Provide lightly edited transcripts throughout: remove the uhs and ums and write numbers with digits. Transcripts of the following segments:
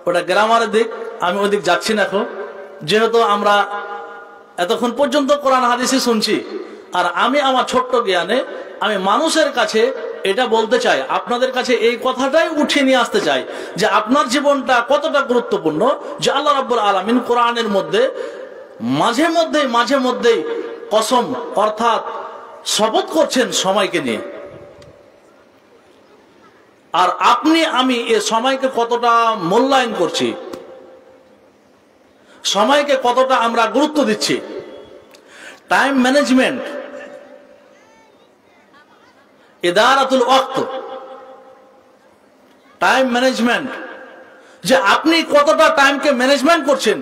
ওটা গ্রামারের দিক, আমি ওই দিক যাচ্ছি না এখন, যেহেতু আমরা এতক্ষণ পর্যন্ত কোরআন হাদিসই শুনছি। আর আমি আমার ছোট্ট জ্ঞানে আমি মানুষের কাছে এটা বলতে চাই, আপনাদের কাছে এই কথাটাই উঠিয়ে নিয়ে আসতে চাই যে আপনার জীবনটা কতটা গুরুত্বপূর্ণ, যে আল্লাহ রাব্বুল আলামিন কোরআনের মধ্যে মাঝে মধ্যেই কসম অর্থাৎ শপথ করছেন সময়কে নিয়ে। আর আপনি আমি এ সময়কে কতটা মূল্যায়ন করছি, সময়কে কতটা আমরা গুরুত্ব দিচ্ছি। টাইম ম্যানেজমেন্ট, ইদারাতুল ওয়াক্ত, টাইম ম্যানেজমেন্ট, যে আপনি কতটা টাইমকে ম্যানেজমেন্ট করছেন।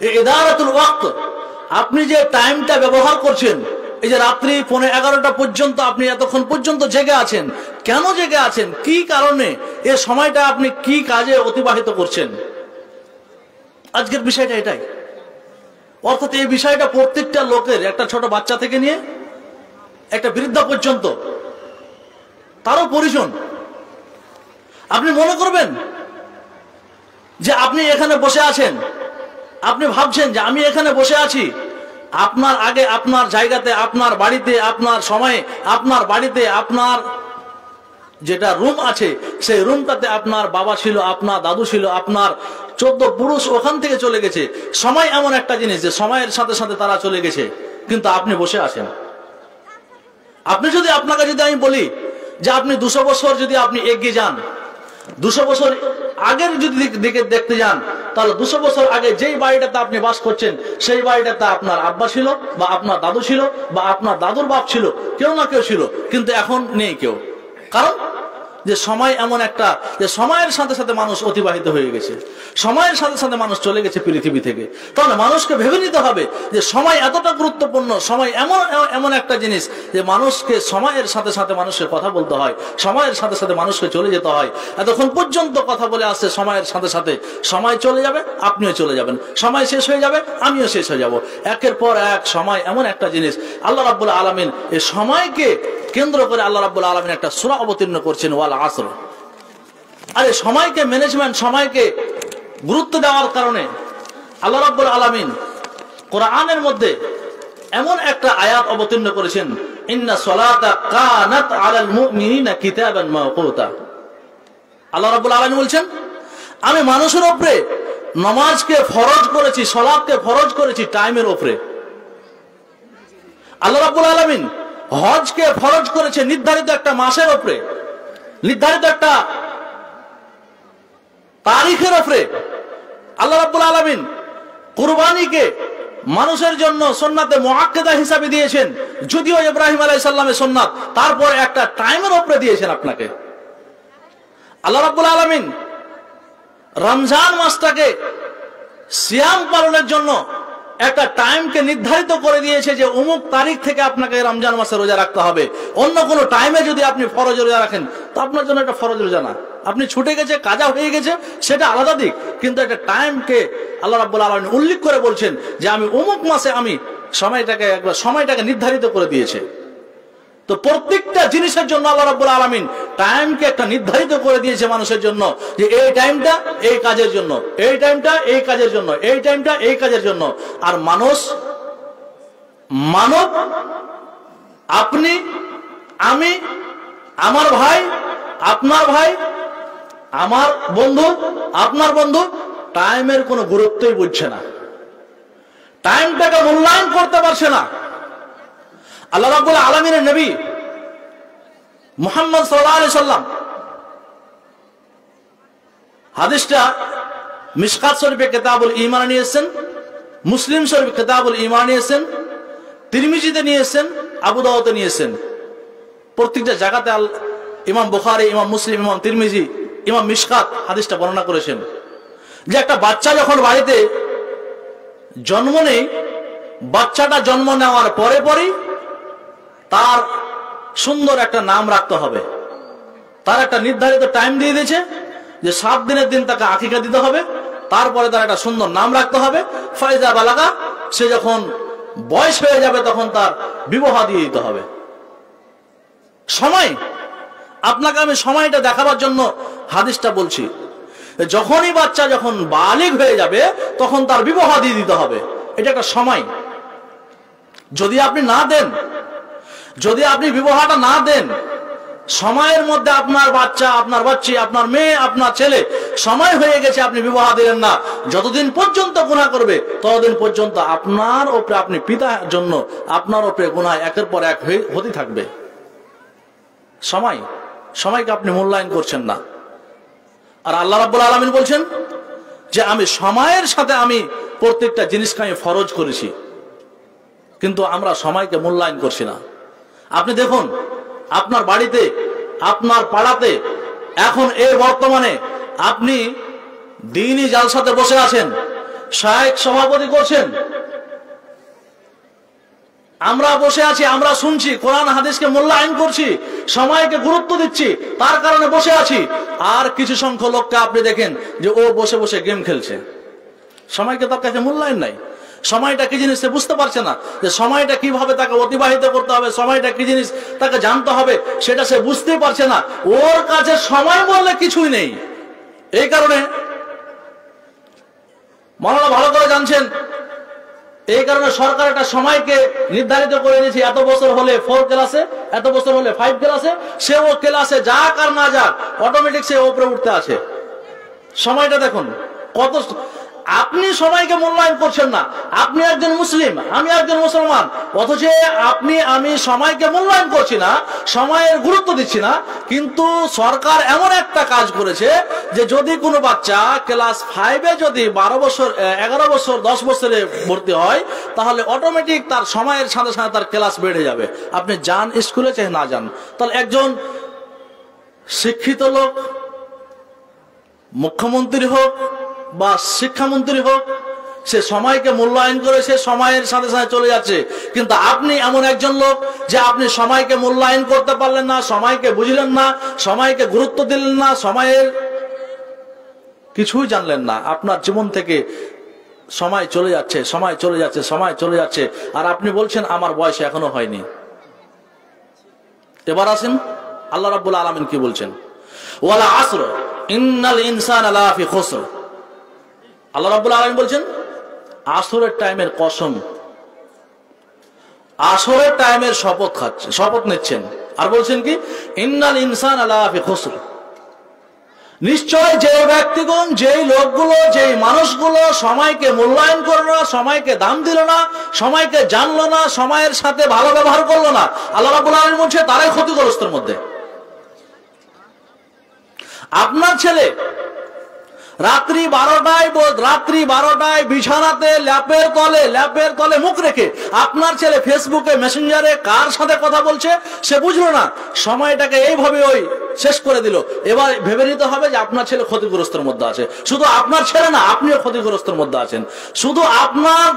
এই ইদারাতুল ওয়াক্ত, আপনি যে টাইমটা ব্যবহার করছেন, এই যে রাত্রি 11:30 পর্যন্ত আপনি এতক্ষণ পর্যন্ত জেগে আছেন, কেন জেগে আছেন, কি কারণে, এই সময়টা আপনি কি কাজে অতিবাহিত করছেন। আজকের বিষয়টা এটাই। অর্থাৎ এই বিষয়টা প্রত্যেকটা লোকের, একটা ছোট বাচ্চা থেকে নিয়ে একটা বৃদ্ধা পর্যন্ত তারও পরিজন। আপনি মনে করবেন যে আপনি এখানে বসে আছেন, আপনি ভাবছেন যে আমি এখানে বসে আছি, আপনার আগে আপনার জায়গাতে, আপনার বাড়িতে, আপনার সময়ে, আপনার বাড়িতে আপনার যেটা রুম আছে সেই রুমটাতে আপনার বাবা ছিল, আপনার দাদু ছিল, আপনার 14 পুরুষ ওখান থেকে চলে গেছে। সময় এমন একটা জিনিস যে সময়ের সাথে সাথে তারা চলে গেছে, কিন্তু আপনি বসে আছেন। আপনাকে যদি আমি বলি যে আপনি 200 বছর যদি আপনি এগিয়ে যান, 200 বছর আগের যদি দিকে দেখতে যান, তাহলে 200 বছর আগে যেই বাড়িটাতে আপনি বাস করছেন সেই বাড়িটাতে আপনার আব্বা ছিল, বা আপনার দাদু ছিল, বা আপনার দাদুর বাপ ছিল, কেউ না কেউ ছিল, কিন্তু এখন নেই কেউ। কারণ যে সময় এমন একটা, যে সময়ের সাথে সাথে মানুষ অতিবাহিত হয়ে গেছে, সময়ের সাথে সাথে মানুষ চলে গেছে পৃথিবী থেকে। তাহলে মানুষকে ভেবে নিতে হবে যে সময় এতটা গুরুত্বপূর্ণ, সময় এমন একটা জিনিস যে মানুষকে সময়ের সাথে সাথে মানুষকে কথা বলতে হয়, সময়ের সাথে সাথে মানুষকে চলে যেতে হয়। এতক্ষণ পর্যন্ত কথা বলে আসছে, সময়ের সাথে সাথে সময় চলে যাবে, আপনিও চলে যাবেন, সময় শেষ হয়ে যাবে, আমিও শেষ হয়ে যাব। একের পর এক সময় এমন একটা জিনিস, আল্লাহ রাব্বুল আলামিন এই সময়কে কেন্দ্র করে আল্লাহ রাব্বুল আলামিন একটা সূরা অবতীর্ণ করছেন, ওয়াল আসর। আরে সময়কে ম্যানেজমেন্ট, সময়কে গুরুত্ব দেওয়ার কারণে আল্লাহ রাব্বুল আলামিন কোরআনের মধ্যে এমন একটা আয়াত অবতীর্ণ করেছেন, ইন্না সলাতা কানাত আলাল মুমিনিনা কিতাবান মাওকুতা। আল্লাহ রাব্বুল আলামিন বলছেন, আমি মানুষের উপরে নামাজকে ফরজ করেছি, সালাতকে ফরজ করেছি টাইমের উপরে। আল্লাহ রাব্বুল আলামিন হজকে ফরজ করেছে নির্ধারিত একটা মাসের উপরে, নির্ধারিত একটা তারিখের উপরে। আল্লাহ রাব্বুল আলামিন কুরবানিকে মানুষের জন্য সুন্নাতে মুআক্কাদা হিসাবে দিয়েছেন, যদিও ইব্রাহিম আলাইহিস সালামের সুন্নাত, তারপর একটা টাইমের উপরে দিয়েছেন আপনাকে। আল্লাহ রাব্বুল আলামিন রমজান মাসটাকে সিয়াম পালনের জন্য একটা টাইমকে নির্ধারিত করে দিয়েছে যে অমুক তারিখ থেকে আপনাকে রমজান মাসে রোজা রাখতে হবে। অন্য কোনো টাইমে যদি আপনি ফরজ রোজা রাখেন তো আপনার জন্য এটা ফরজ রোজা না, আপনি ছুটে গেছে, কাজা হয়ে গেছে, সেটা আলাদা দিক। কিন্তু একটা টাইমকে আল্লাহ রাব্বুল আলামিন উল্লেখ করে বলছেন যে আমি অমুক মাসে আমি সময়টাকে নির্ধারিত করে দিয়েছে। তো প্রত্যেকটা জিনিসের জন্য আল্লাহ রাব্বুল আলামিন টাইমকে একটা নির্ধারিত করে দিয়েছে মানুষের জন্য, যে এই টাইমটা এই কাজের জন্য, এই টাইমটা এই কাজের জন্য, এই টাইমটা এই কাজের জন্য। আর মানব, আপনি, আমি, আমার ভাই, আপনার ভাই, আমার বন্ধু, আপনার বন্ধু, টাইমের কোনো গুরুত্বই বুঝছে না, টাইমটাকে মূল্যায়ন করতে পারছে না। আল্লাহ রাব্বুল আলামিনের নবী মুহাম্মদ সাল্লাল্লাহু আলাইহি সাল্লাম হাদিসটা মিশকাত শরীফে কিতাবুল ঈমান নিয়েছেন, মুসলিম শরীফে কিতাবুল ঈমান নিয়েছেন, তিরমিজিতে নিয়েছেন, আবু দাউদে নিয়েছেন। প্রত্যেকটা জায়গাতে ইমাম বুখারী, ইমাম মুসলিম, ইমাম তিরমিজি, ইমাম মিশকাত হাদিসটা বর্ণনা করেছেন যে একটা বাচ্চা যখন বাড়িতে জন্ম নেয়, বাচ্চাটা জন্ম নেওয়ার পরে পরেই তার সুন্দর একটা নাম রাখতে হবে। তার একটা নির্ধারিত টাইম দিয়ে দিয়েছে যে 7 দিনের দিন তাকে আকিকা দিতে হবে, তারপরে তার একটা সুন্দর নাম রাখতে হবে। ফাইজা বালাগা, সে যখন বয়স হয়ে যাবে তখন তার বিবাহ দিয়ে দিতে হবে। সময়, আপনাকে আমি সময়টা দেখাবার জন্য হাদিসটা বলছি যখনই বাচ্চা যখন বালিগ হয়ে যাবে তখন তার বিবাহ দিয়ে দিতে হবে। এটা একটা সময়। যদি আপনি না দেন, যদি আপনি বিবাহটা না দেন, সময়ের মধ্যে আপনার বাচ্চা, আপনার বাচ্চি, আপনার মেয়ে, আপনার ছেলে সময় হয়ে গেছে, আপনি বিবাহ দিলেন না, যতদিন পর্যন্ত গুনাহ করবে ততদিন পর্যন্ত আপনার উপরে, আপনি পিতার জন্য আপনার উপরে গুনাহ একের পর এক হতে থাকবে। সময়কে আপনি মূল্যায়ন করছেন না। আর আল্লাহ রাব্বুল আলামিন বলছেন যে আমি সময়ের সাথে আমি প্রত্যেকটা জিনিসকে আমি ফরজ করেছি, কিন্তু আমরা সময়কে মূল্যায়ন করছি না। আপনি দেখুন আপনার বাড়িতে, আপনার পাড়াতে এখন এই বর্তমানে আপনি দ্বীনি জালসাতে বসে আছেন, শায়েখ সভাপতি করছেন, আমরা বসে আছি, আমরা শুনছি, কোরআন হাদিসকে মূল্যায়ন করছি, সময়কে গুরুত্ব দিচ্ছি, তার কারণে বসে আছি। আর কিছু সংখ্যক লোককে আপনি দেখেন যে ও বসে বসে গেম খেলছে, সময়কে তার কাছে মূল্যায়ন নাই। সময়টা কি জিনিস সে বুঝতে পারছে না, যে সময়টা কিভাবে তাকে অতিবাহিত করতে হবে, সময়টা কি জিনিস তাকে জানতে হবে, সেটা সে বুঝতেই পারছে না। ওর কাছে সময় বললে কিছুই নেই। এই কারণে মাওলানা ভালো করে জানছেন, এই কারণে সরকার একটা সময়কে নির্ধারিত করে দিয়েছে, এত বছর হলে 4 ক্লাসে, এত বছর হলে 5 ক্লাসে, সে ও ক্লাসে যাক আর না যাক অটোমেটিক সে উপরে উঠতে আছে। সময়টা দেখুন কত, আপনি সময়কে মূল্যায়ন করছেন না। আপনি একজন মুসলিম, আমি একজন মুসলমান, অথচ আমি সময়কে মূল্যায়ন করছি না, সময়ের গুরুত্ব দিচ্ছি না। কিন্তু সরকার এমন একটা কাজ করেছে যে যদি কোনো বাচ্চা ক্লাস 5-এ যদি 12 বছর, 11 বছর, 10 বছরে ভর্তি হয়, তাহলে অটোমেটিক তার সময়ের সাথে সাথে তার ক্লাস বেড়ে যাবে। আপনি যান স্কুলে চাই না যান। তাহলে একজন শিক্ষিত লোক, মুখ্যমন্ত্রী হোক বা শিক্ষামন্ত্রী হোক, সে সময়কে মূল্যায়ন করে সে সময়ের সাথে সাথে চলে যাচ্ছে। কিন্তু আপনি এমন একজন লোক যে আপনি সময়কে মূল্যায়ন করতে পারলেন না, সময়কে বুঝলেন না, সময়কে গুরুত্ব দিলেন না, সময়ের কিছুই জানলেন না। আপনার জীবন থেকে সময় চলে যাচ্ছে, সময় চলে যাচ্ছে, সময় চলে যাচ্ছে, আর আপনি বলছেন আমার বয়স এখনো হয়নি। এবার আসেন আল্লাহ রাব্বুল আলামিন কি বলছেন, ওয়ালা আসর ইন্নাল ইনসানা লাফি খুসর। আল্লাহ রাব্বুল আলামিন বলছেন আসরের টাইমের কসম, আসরের টাইমের শপথ নিচ্ছেন, আর বলছেন কি ইন্নাল ইনসানা লাফি খুসর। নিশ্চয় যে ব্যক্তিগণ, যেই লোকগুলো, যেই মানুষগুলো সময়কে মূল্যায়ন করলো না, সময়কে দাম দিল না, সময়কে জানলো না, সময়ের সাথে ভালো ব্যবহার করলো না, আল্লাহ রাব্বুল আলামিন বলছে তারাই ক্ষতিগ্রস্তের মধ্যে। আপনার ছেলে রাত্রি 12টায় বিছানাতে ল্যাপের তলে মুখ রেখে আপনার ছেলে ফেসবুকে, মেসেঞ্জারে কার সাথে কথা বলছে সে বুঝলো না, সময়টাকে এইভাবে ওই শেষ করে দিল। এবার ভেবে নিতে হবে যে আপনার ছেলে ক্ষতিগ্রস্তের মধ্যে আছে। শুধু আপনার ছেলে না, আপনিও ক্ষতিগ্রস্তের মধ্যে আছেন। শুধু আপনার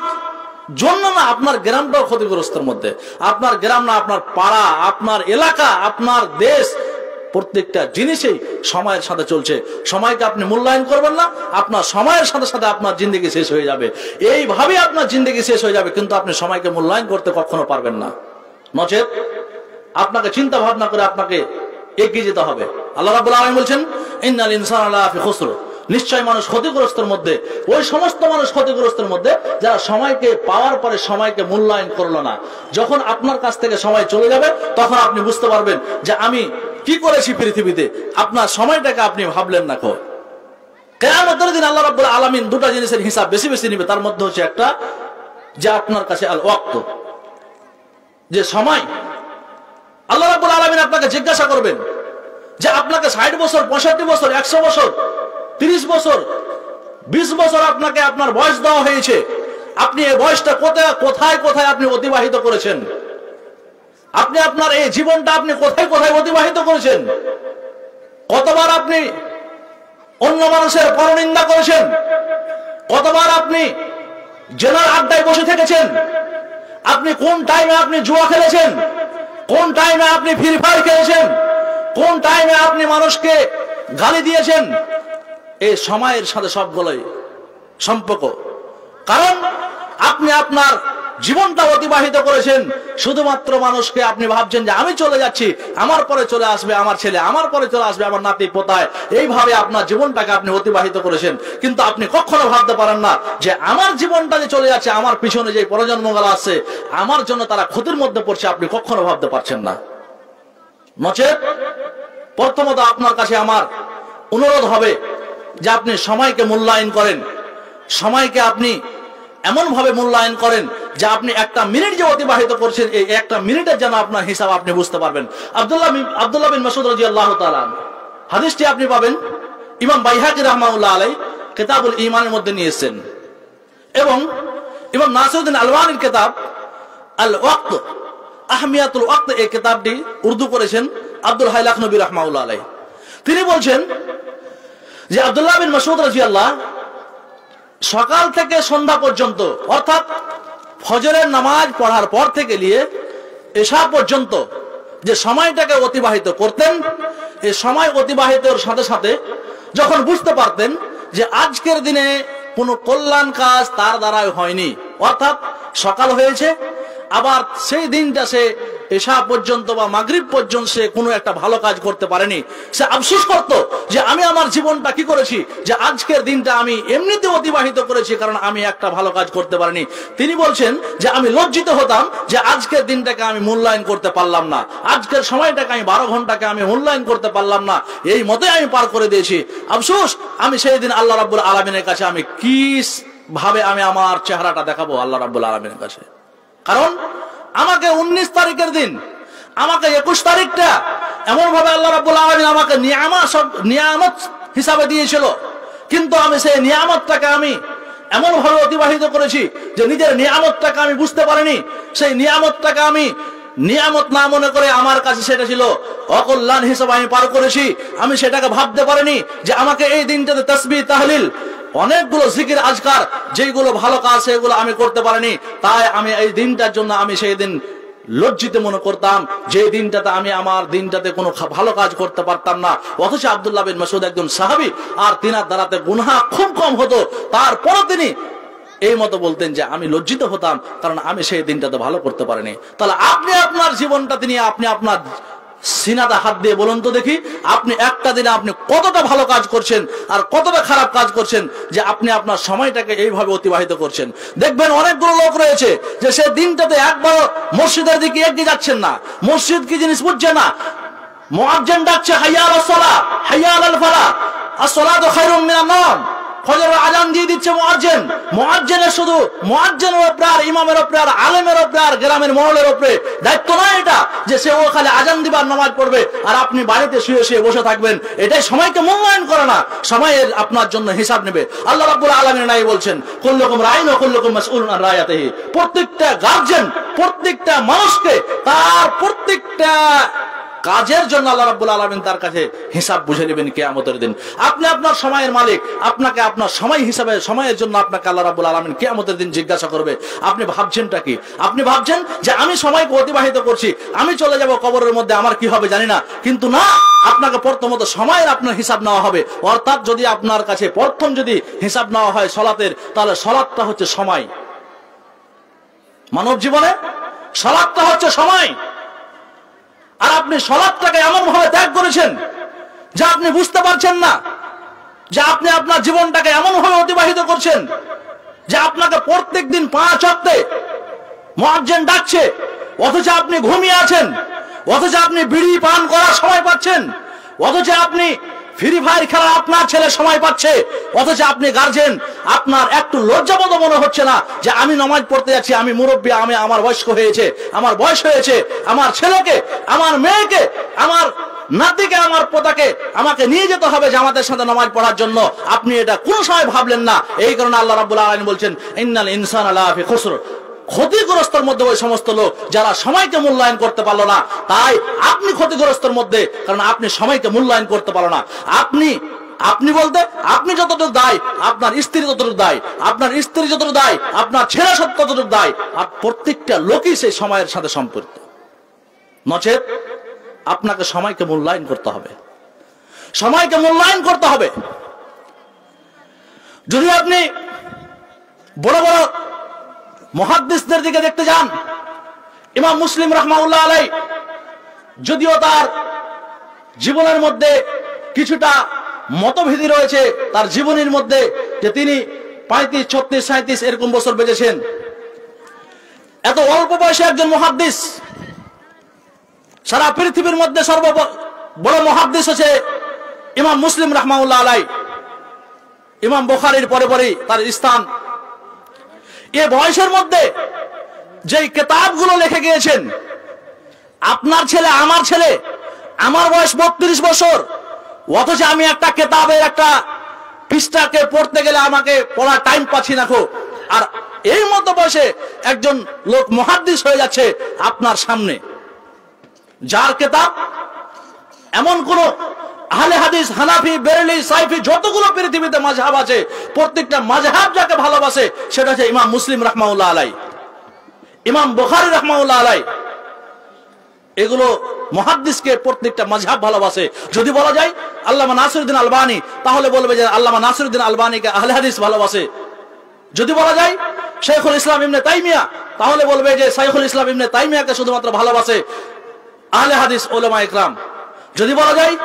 জন্য না, আপনার গ্রামটাও ক্ষতিগ্রস্তের মধ্যে। আপনার গ্রাম না, আপনার পাড়া, আপনার এলাকা, আপনার দেশ, প্রত্যেকটা জিনিসই সময়ের সাথে চলছে। সময়কে আপনি মূল্যায়ন করবেন না, আপনার সময়ের সাথে সাথে আপনার জিন্দেগি শেষ হয়ে যাবে। এইভাবে আপনার জিন্দেগি শেষ হয়ে যাবে, কিন্তু আপনি সময়কে মূল্যায়ন করতে কখনো পারবেন না। নচেত আপনাকে চিন্তা ভাবনা করে আপনাকে এগিয়ে যেতে হবে। আল্লাহ রাব্বুল আলামিন বলছেন ইন্নাল ইনসানা লাফি খুসর, নিশ্চয় মানুষ ক্ষতিগ্রস্তের মধ্যে। ওই সমস্ত মানুষ ক্ষতিগ্রস্তের মধ্যে যারা সময়কে পাওয়ার পরে সময়কে মূল্যায়ন করলো না। যখন আপনার কাছ থেকে সময় চলে যাবে তখন আপনি বুঝতে পারবেন যে আমি কি করেছি পৃথিবীতে। আপনার সময়টাকে আপনি ভাবলেন না। কিয়ামতের দিন আল্লাহ রাব্বুল আলামিন দুটো জিনিসের হিসাব বেশি বেশি নেবে। তার মধ্যে হচ্ছে একটা যে আপনার কাছে আল ওয়াক্ত, যে সময়। আল্লাহ রাব্বুল আলামিন আপনাকে জিজ্ঞাসা করবেন যে আপনাকে 60 বছর, 65 বছর, 100 বছর, 30 বছর, 20 বছর আপনাকে আপনার বয়স দেওয়া হয়েছে, আপনি এই বয়সটা কোথায় কোথায় আপনি অতিবাহিত করেছেন? আপনি আপনার এই জীবনটা আপনি কোথায় কোথায় অতিবাহিত করেছেন? কতবার আপনি অন্য মানুষের পরনিন্দা করেছেন? কতবার আপনি জেনার আড্ডায় বসে থেকেছেন? আপনি কোন টাইমে আপনি জুয়া খেলেছেন? কোন টাইমে আপনি ফ্রি ফায়ার খেলেছেন? কোন টাইমে আপনি মানুষকে গালি দিয়েছেন? এই সময়ের সাথে সবগুলোই সম্পর্ক। কারণ আপনি আপনার জীবনটা অতিবাহিত করেছেন শুধুমাত্র মানুষকে আপনি ভাবছেন যে আমি চলে যাচ্ছি, আমার পরে চলে আসবে আমার ছেলে, আমার পরে চলে আসবে আমার নাতি পোতায়, এইভাবে আপনার জীবনটাকে আপনি অতিবাহিত করেছেন। কিন্তু আপনি কখনো ভাবতে পারেন না যে আমার জীবনটা যে চলে যাচ্ছে, আমার পিছনে যে প্রজন্মগুলো আছে আমার জন্য তারা ক্ষতির মধ্যে পড়ছে, আপনি কখনো ভাবতে পারছেন না। নচেত প্রথমত আপনার কাছে আমার অনুরোধ হবে যে আপনি সময়কে মূল্যায়ন করেন, সময়কে আপনি এমন ভাবে মূল্যায়ন করেন যে আপনি একটা মিনিট যে অতিবাহিত করছেন এই একটা মিনিটের যেন আপনার হিসাব আপনি বুঝতে পারবেন। আব্দুল্লাহ বিন মাসউদ রাদিয়াল্লাহু তাআলা হাদিসটি আপনি পাবেন ইমাম বাইহাকি রাহমাহুল্লাহ আলাইহি কিতাবুল ঈমানের মধ্যে নিয়েছেন, এবং ইমাম নাসিরউদ্দিন আলবানীর কিতাব আল ওয়াক্ত আহমিয়াতুল ওয়াক্ত এই কিতাবটি উর্দু করেছেন আব্দুল হাই লাখনবী রাহমাহুল্লাহ আলাইহি। তিনি বলছেন যে আব্দুল্লাহ বিন মাসউদ রাদিয়াল্লাহু সকাল থেকে সন্ধ্যা পর্যন্ত, অর্থাৎ ফজরের নামাজ পড়ার পর থেকে নিয়ে এশা পর্যন্ত যে সময়টাকে অতিবাহিত করতেন, এই সময় অতিবাহিতের সাথে সাথে যখন বুঝতে পারতেন যে আজকের দিনে কোনো কল্যাণ কাজ তার দ্বারাই হয়নি, অর্থাৎ সকাল হয়েছে আবার সেই দিনটা সে এশা পর্যন্ত বা মাগরিব পর্যন্ত সে কোনো একটা ভালো কাজ করতে পারেনি, সে আফসোস করত যে আমি আমার জীবনটা কি করেছি, যে আজকের দিনটা আমি এমনিতে অতিবাহিত করেছি কারণ আমি একটা ভালো কাজ করতে পারিনি। তিনি বলছেন যে আমি লজ্জিত হতাম যে আজকের দিনটাকে আমি মূল্যায়ন করতে পারলাম না, আজকের সময়টাকে আমি 12 ঘন্টাকে আমি মূল্যায়ন করতে পারলাম না, এই মতে আমি পার করে দিয়েছি। আফসোস, আমি সেই দিন আল্লাহ রাব্বুল আলামিনের কাছে আমি কি ভাবে আমি আমার চেহারাটা দেখাবো আল্লাহ রাব্বুল আলামিনের কাছে। কারণ আমাকে 19 তারিখের দিন, আমাকে 21 তারিখটা এমন ভাবে আল্লাহ রাব্বুল আলামিন আমাকে নিয়ামত হিসাবে দিয়েছিল, কিন্তু আমি সেই নিয়ামতটাকে আমি এমন ভাবে অতিবাহিত করেছি যে নিজের নিয়ামতটাকে আমি বুঝতে পারিনি, সেই নিয়ামতটাকে আমি নিয়ামত না মনে করে আমার কাছে সেটা ছিল অকল্যাণ হিসাবে আমি পার করেছি। আমি সেটাকে ভাবতে পারিনি যে আমাকে এই দিনটাতে তাসবিহ তাহলিল অনেকগুলো জিকির আজকার যেগুলো ভালো কাজ সেগুলো আমি করতে পারিনি, তাই আমি এই দিনটার জন্য আমি সেই দিন লজ্জিত মনে করতাম যে দিনটাতে আমি আমার দিনটাতে কোনো ভালো কাজ করতে পারতাম না। অথচ আব্দুল্লাহ বিন মাসউদ একজন সাহাবী, আর তিনার দ্বারাতে গুনাহ খুব কম হতো, তারপরও তিনি এই মতো বলতেন যে আমি লজ্জিত হতাম কারণ আমি সেই দিনটাতে ভালো করতে পারিনি। তাহলে আপনি আপনার জীবনটা তিনি আপনি আপনার সিনাতে হাত দিয়ে বলুন তো দেখি, আপনি একটা দিনে আপনি কতটা ভালো কাজ করছেন আর কতটা খারাপ কাজ করছেন যে আপনি আপনার সময়টাকে এইভাবে অতিবাহিত করছেন। দেখবেন অনেকগুলো লোক রয়েছে যে সে দিনটাতে একবার মসজিদের দিকে এগিয়ে যাচ্ছেন না, মসজিদ কি জিনিস বুঝছে না, মুয়াজ্জিন ডাকছে হাইয়া আলাস সালাহ হাইয়া আলাল ফালাহ আস-সালাতু খায়রুম মিনান নাওম, ফজরের আজান দিয়ে দিচ্ছে মুয়াজ্জিন, মুয়াজ্জিনের শুধু মুয়াজ্জিনের উপরে আর ইমামের উপরে আর আলেমের উপরে আর গ্রামের মহলের উপরে দায়িত্ব নয় এটা যে সে ও খালি আজান দিবার নামাজ পড়বে আর আপনি বাড়িতে শুয়ে শুয়ে বসে থাকবেন। এটাই সময়কে মূল্যায়ন করে না, সময়ের আপনার জন্য হিসাব নেবে। আল্লাহ রাব্বুল আলামিন নাই বলছেন কুল্লুকুম রাইন ওয়া কুল্লুকুম মাসউলুন আন রায়াতিহি, প্রত্যেকটা গার্জিয়ান প্রত্যেকটা মানুষকে তার প্রত্যেকটা কাজের জন্য আল্লাহ রাব্বুল আলামিন তার কাছে হিসাব বুঝে নেবেন কিয়ামতের দিন। আপনি আপনার সময়ের মালিক, আপনাকে আপনার সময় হিসাবে সময়ের জন্য আপনাকে আল্লাহ রাব্বুল আলামিন কিয়ামতের দিন জিজ্ঞাসা করবে। আপনি ভাবছেনটা কি? আপনি ভাবছেন যে আমি সময়কে অতিবাহিত করছি, আমি চলে যাব কবরের মধ্যে, আমার কি হবে জানি না, কিন্তু না, আপনাকে প্রথমত সময়ের আপনার হিসাব নেওয়া হবে। অর্থাৎ যদি আপনার কাছে প্রথম যদি হিসাব নেওয়া হয় সালাতের, তাহলে সালাতটা হচ্ছে সময়। মানব জীবনে সালাতটা হচ্ছে সময়, আর আপনি সালাতটাকে এমন ভাবে ত্যাগ করেছেন যে আপনি বুঝতে পারছেন না যে আপনি আপনার জীবনটাকে এমন ভাবে অতিবাহিত করছেন যে আপনাকে প্রত্যেক দিন 5 ওয়াক্তে মুয়াজ্জিন ডাকছে, অথচ আপনি ঘুমিয়ে আছেন, অথচ আপনি বিড়ি পান করার সময় পাচ্ছেন, অথচ আপনি ফ্রি ফায়ার খেলা আপনার ছেলে সময় পাচ্ছে, অথচ আপনি গার্জেন, আপনার একটু লজ্জাবোধ মনে হচ্ছে না যে আমি নামাজ পড়তে যাচ্ছি, আমি মুরব্বী, আমি আমার বয়স্ক হয়েছে, আমার বয়স হয়েছে, আমার ছেলেকে, আমার মেয়েকে, আমার নাতিকে, আমার পোতাকে আমাকে নিয়ে যেতে হবে জামাতের সাথে নামাজ পড়ার জন্য। আপনি এটা কোন সময় ভাবলেন না। এই কারণে আল্লাহ রাব্বুল আলামিন বলছেন ইন্নাল ইনসানা লাফি খুসর, ক্ষতিগ্রস্তের মধ্যে ওই সমস্ত লোক যারা সময়কে মূল্যায়ন করতে পারলো না। তাই আপনি ক্ষতিগ্রস্তের মধ্যে, কারণ আপনি সময়কে মূল্যায়ন করতে পারলো না। আপনি বলতে আপনি যতটুকু দায়, আপনার স্ত্রী ততটুকু দায়, আপনার স্ত্রী যতটুকু দায়, আপনার ছেলে ততটুকু দায়, আর প্রত্যেকটা লোকই সেই সময়ের সাথে সম্পর্কিত। নচেত আপনাকে সময়কে মূল্যায়ন করতে হবে, সময়কে মূল্যায়ন করতে হবে। যদি আপনি বড় বড় মুহাদ্দিসদের দিকে দেখতে যান, ইমাম মুসলিম রাহমাতুল্লাহ আলাইহি যদিও তার জীবনের মধ্যে কিছুটা মতভেদ রয়েছে, তার জীবনের মধ্যে যে তিনি 35, 36, 37 এরকম বছর বেঁচেছেন, এত অল্প বয়সে একজন মুহাদ্দিস, সারা পৃথিবীর মধ্যে সর্ববড় মুহাদ্দিস হচ্ছে ইমাম মুসলিম রাহমাতুল্লাহ আলাইহি। ইমাম বুখারীর পরে পরে তার স্থান। এই বয়সের মধ্যে যেই কিতাবগুলো লিখে গিয়েছেন, আপনার ছেলে, আমার বয়স 32 বছর, অথচ আমি একটা কিতাবের একটা পৃষ্ঠাকে পড়তে গেলে আমাকে পড়ার টাইম পাচ্ছি না। আর এই মতো বয়সে একজন লোক মুহাদ্দিস হয়ে যাচ্ছে আপনার সামনে, যার কিতাব এমন কোন আহলে হাদিস, হানাফি, বেরেলি, সাইফি যতগুলো পৃথিবীতে মাযহাব আছে, প্রত্যেকটা মাযহাব যাকে ভালোবাসে সেটা হচ্ছে ইমাম মুসলিম রাহমাতুল্লাহ আলাইহি, ইমাম বুখারী রাহমাতুল্লাহ আলাইহি। এগুলো মুহাদ্দিসকে প্রত্যেকটা মাযহাব ভালোবাসে। যদি বলা যায় আল্লামা নাসিরউদ্দিন আলবানী, তাহলে বলবে যে আল্লামা নাসিরউদ্দিন আলবানীকে আহলে হাদিস ভালোবাসে। যদি বলা যায় শাইখুল ইসলাম ইবনে তাইমিয়া, তাহলে বলবে যে শাইখুল ইসলাম ইবনে তাইমিয়াকে শুধুমাত্র ভালোবাসে আহলে হাদিস উলামা ইকরাম। যদি বলা যায়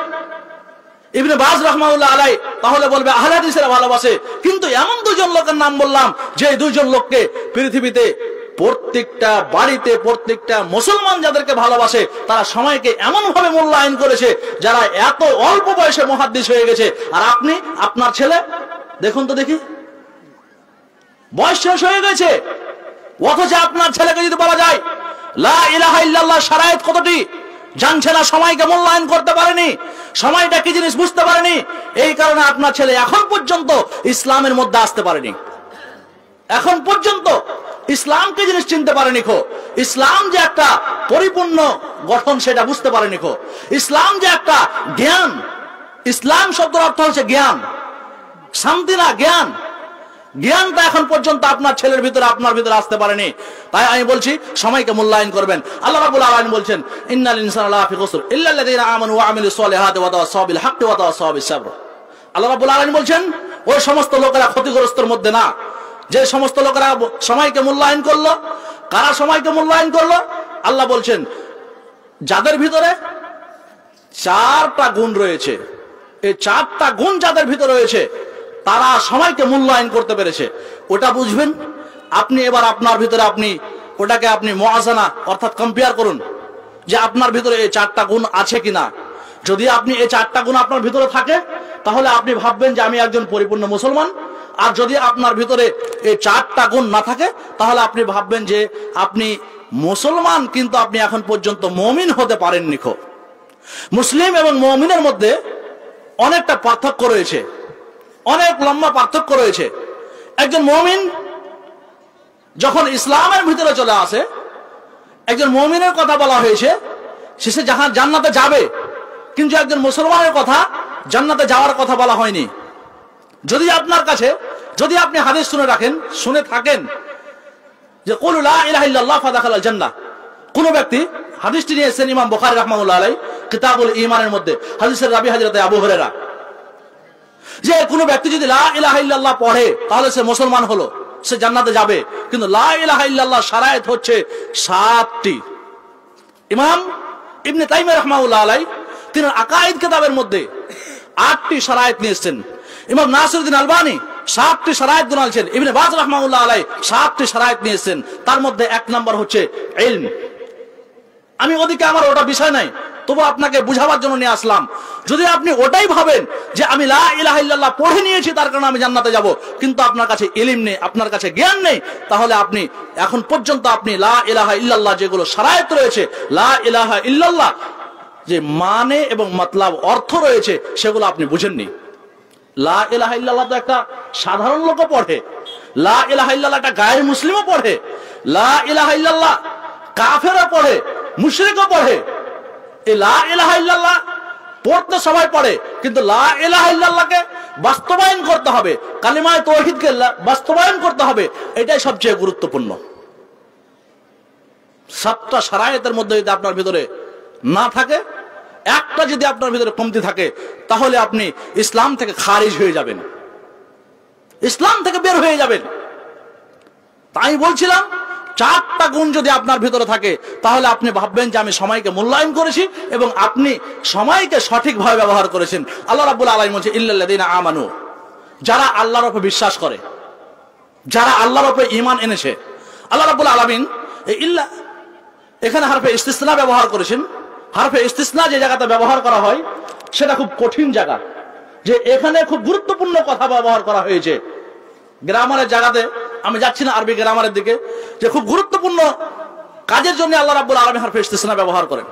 ইবনে বাজ রাহমাতুল্লাহ আলাইহি, তাহলে বলবে আহলে হাদিসেরা ভালোবাসে। কিন্তু এমন দুজন লোকের নাম বললাম যে দুইজন লোককে পৃথিবীতে প্রত্যেকটা বাড়িতে, প্রত্যেকটা মুসলমান যাদেরকে ভালোবাসে, তারা সময়কে এমন ভাবে মূল্যায়ন করেছে, যারা এত অল্প বয়সে মুহাদ্দিস হয়ে গেছে। আর আপনি, আপনার ছেলে দেখুন তো দেখি, বয়স শেষ হয়ে গেছে, অথচ আপনার ছেলেকে যদি বলা যায় লা ইলাহা ইল্লাল্লাহ শরায়েত কতটি জানছে না, সময়কে মূল্যায়ন করতে পারেনি, সময়টা কি জিনিস বুঝতে পারেনি। এই কারণে আপনার ছেলে এখন পর্যন্ত ইসলামের মধ্যে আসতে পারেনি, এখন পর্যন্ত ইসলামকে জিনিস চিনতে পারেনি। ইসলাম যে একটা পরিপূর্ণ গঠন সেটা বুঝতে পারেনি। ইসলাম যে একটা জ্ঞান, ইসলাম শব্দের অর্থ হচ্ছে জ্ঞান, শান্তি না জ্ঞান। জ্ঞানটা এখন পর্যন্ত আপনার ছেলের ভিতরে, আপনার ভিতরে আসতে পারেনি। তাই আমি বলছি সময়কে মূল্যায়ন করবেন। আল্লাহ রাব্বুল আলামিন বলছেন ইন্নাল ইনসানা লাফি খুসর ইল্লাল্লাযীনা আমানু ওয়া আমিলুস সলিহাতি ওয়া তাওয়াসাউ বিল হাক্কি ওয়া তাওয়াসাউ বিস সাবর। আল্লাহ রাব্বুল আলামিন বলছেন ওই সমস্ত লোকেরা ক্ষতিগ্রস্তের মধ্যে না, যে সমস্ত লোকেরা সময়কে মূল্যায়ন করলো। কারা সময়কে মূল্যায়ন করলো? আল্লাহ বলছেন যাদের ভিতরে 4টা গুণ রয়েছে, এই 4টা গুণ যাদের ভিতরে রয়েছে তারা সময়কে মূল্যায়ন করতে পেরেছে। ওটা বুঝবেন আপনি। এবার আপনার ভিতরে আপনি ওটাকে আপনি মুআযানা অর্থাৎ কম্পেয়ার করুন যে আপনার ভিতরে এই 4টা গুণ আছে কিনা। যদি আপনি এই 4টা গুণ আপনার ভিতরে থাকে, তাহলে আপনি ভাববেন যে আমি একজন পরিপূর্ণ মুসলমান। আর যদি আপনার ভিতরে এই 4টা গুণ না থাকে, তাহলে আপনি ভাববেন যে আপনি মুসলমান, কিন্তু আপনি এখন পর্যন্ত মুমিন হতে পারেননি। মুসলিম এবং মুমিনের মধ্যে অনেকটা পার্থক্য রয়েছে, অনেক লম্বা পার্থক্য রয়েছে। একজন মুমিন যখন ইসলামের ভিতরে চলে আসে, একজন মুমিনের কথা বলা হয়েছে সে জান্নাতে যাবে, কিন্তু একজন মুসলমানের কথা জান্নাতে যাওয়ার কথা বলা হয়নি। যদি আপনার কাছে, যদি আপনি হাদিস শুনে থাকেন যে কুলু লা ইলাহা ইল্লাল্লাহ ফাদাখালাল জান্নাহ, কোন ব্যক্তি হাদিসটি নিয়ে এসেছেন ইমাম বুখারী রাহমাতুল্লাহ আলাইহি কিতাবুল ঈমানের মধ্যে, হাদিসের রাবী হযরত আবু হুরায়রা, যে কোন ব্যক্তি যদি লা ইলাহা ইল্লাল্লাহ পড়ে তাহলে সে মুসলমান হলো, সে জান্নাতে যাবে। কিন্তু লা ইলাহা ইল্লাল্লাহ শরায়েত হচ্ছে 7টি। ইমাম ইবনে তাইমিয়া রাহমাতুল্লাহ আলাইহি তিনি আকাঈদ কিতাবের মধ্যে 8টি শরায়েত নিয়ে এসেছেন। ইমাম নাসিরউদ্দিন আলবানী 7টি শরায়েত গুনালছেন। ইবনে বাজ রাহমাতুল্লাহ আলাইহি 7টি শরায়েত নিয়ে এসেছেন। তার মধ্যে 1 নম্বর হচ্ছে ইলম। আমি ওদিকে আমার ওটা বিষয় নাই, তবু আপনাকে বুঝাবার জন্য নিয়ে আসলাম। যদি আপনি ওটাই ভাবেন যে আমি লা ইলাহা ইল্লাল্লাহ পড়ে নিয়েছি তার কারণে আমি জান্নাতে যাব, কিন্তু আপনার কাছে ইলম নেই, আপনার কাছে জ্ঞান নেই, তাহলে আপনি এখন পর্যন্ত আপনি লা ইলাহা ইল্লাল্লাহ যেগুলো শরায়েত রয়েছে, লা ইলাহা ইল্লাল্লাহ যে মানে এবং মতলব অর্থ রয়েছে সেগুলো আপনি বুঝেননি। লা ইলাহা ইল্লাল্লাহ তো একটা সাধারণ লোকও পড়ে, লা ইলাহা ইল্লাল্লাহ একটা গায়ের মুসলিমও পড়ে, লা ইলাহা ইল্লাল্লাহ কাফেরও পড়ে, মুশরিকও পড়ে। এই লা ইলাহা ইল্লাল্লাহ পড়তে সবাই পড়ে, কিন্তু লা ইলাহা ইল্লাল্লাহকে বাস্তবায়ন করতে হবে, কালিমায়ে তাওহীদকে বাস্তবায়ন করতে হবে, এটাই সবচেয়ে গুরুত্বপূর্ণ। 7টা শরায়েতের মধ্যে যদি আপনার ভিতরে না থাকে, একটা যদি আপনার ভিতরে কমতি থাকে, তাহলে আপনি ইসলাম থেকে খারিজ হয়ে যাবেন, ইসলাম থেকে বের হয়ে যাবেন। তাই বলছিলাম 4টা গুণ যদি আপনার ভিতরে থাকে তাহলে আপনি ভাববেন যে আমি সময়কে মূল্যায়ন করেছি এবং আপনি সময়কে সঠিকভাবে ব্যবহার করেছেন। আল্লাহ রাব্বুল আলামিন বলেন ইল্লাল্লাযীনা আমানু, যারা আল্লাহর উপর বিশ্বাস করে, যারা আল্লাহর উপর ঈমান এনেছে। আল্লাহ রাব্বুল আলামিন এই ইল্লা এখানে হারফে ইস্তিসনা ব্যবহার করেছেন। হারফে ইস্তিসনা যে জায়গাতে ব্যবহার করা হয় সেটা খুব কঠিন জায়গা, যে এখানে খুব গুরুত্বপূর্ণ কথা ব্যবহার করা হয়েছে। গ্রামারের জায়গাতে আমি যাচ্ছি না আরবি গ্রামারের দিকে, যে খুব গুরুত্বপূর্ণ কাজের জন্য আল্লাহ রাব্বুল আলামিন হারফে ইস্তিসনা ব্যবহার করেন।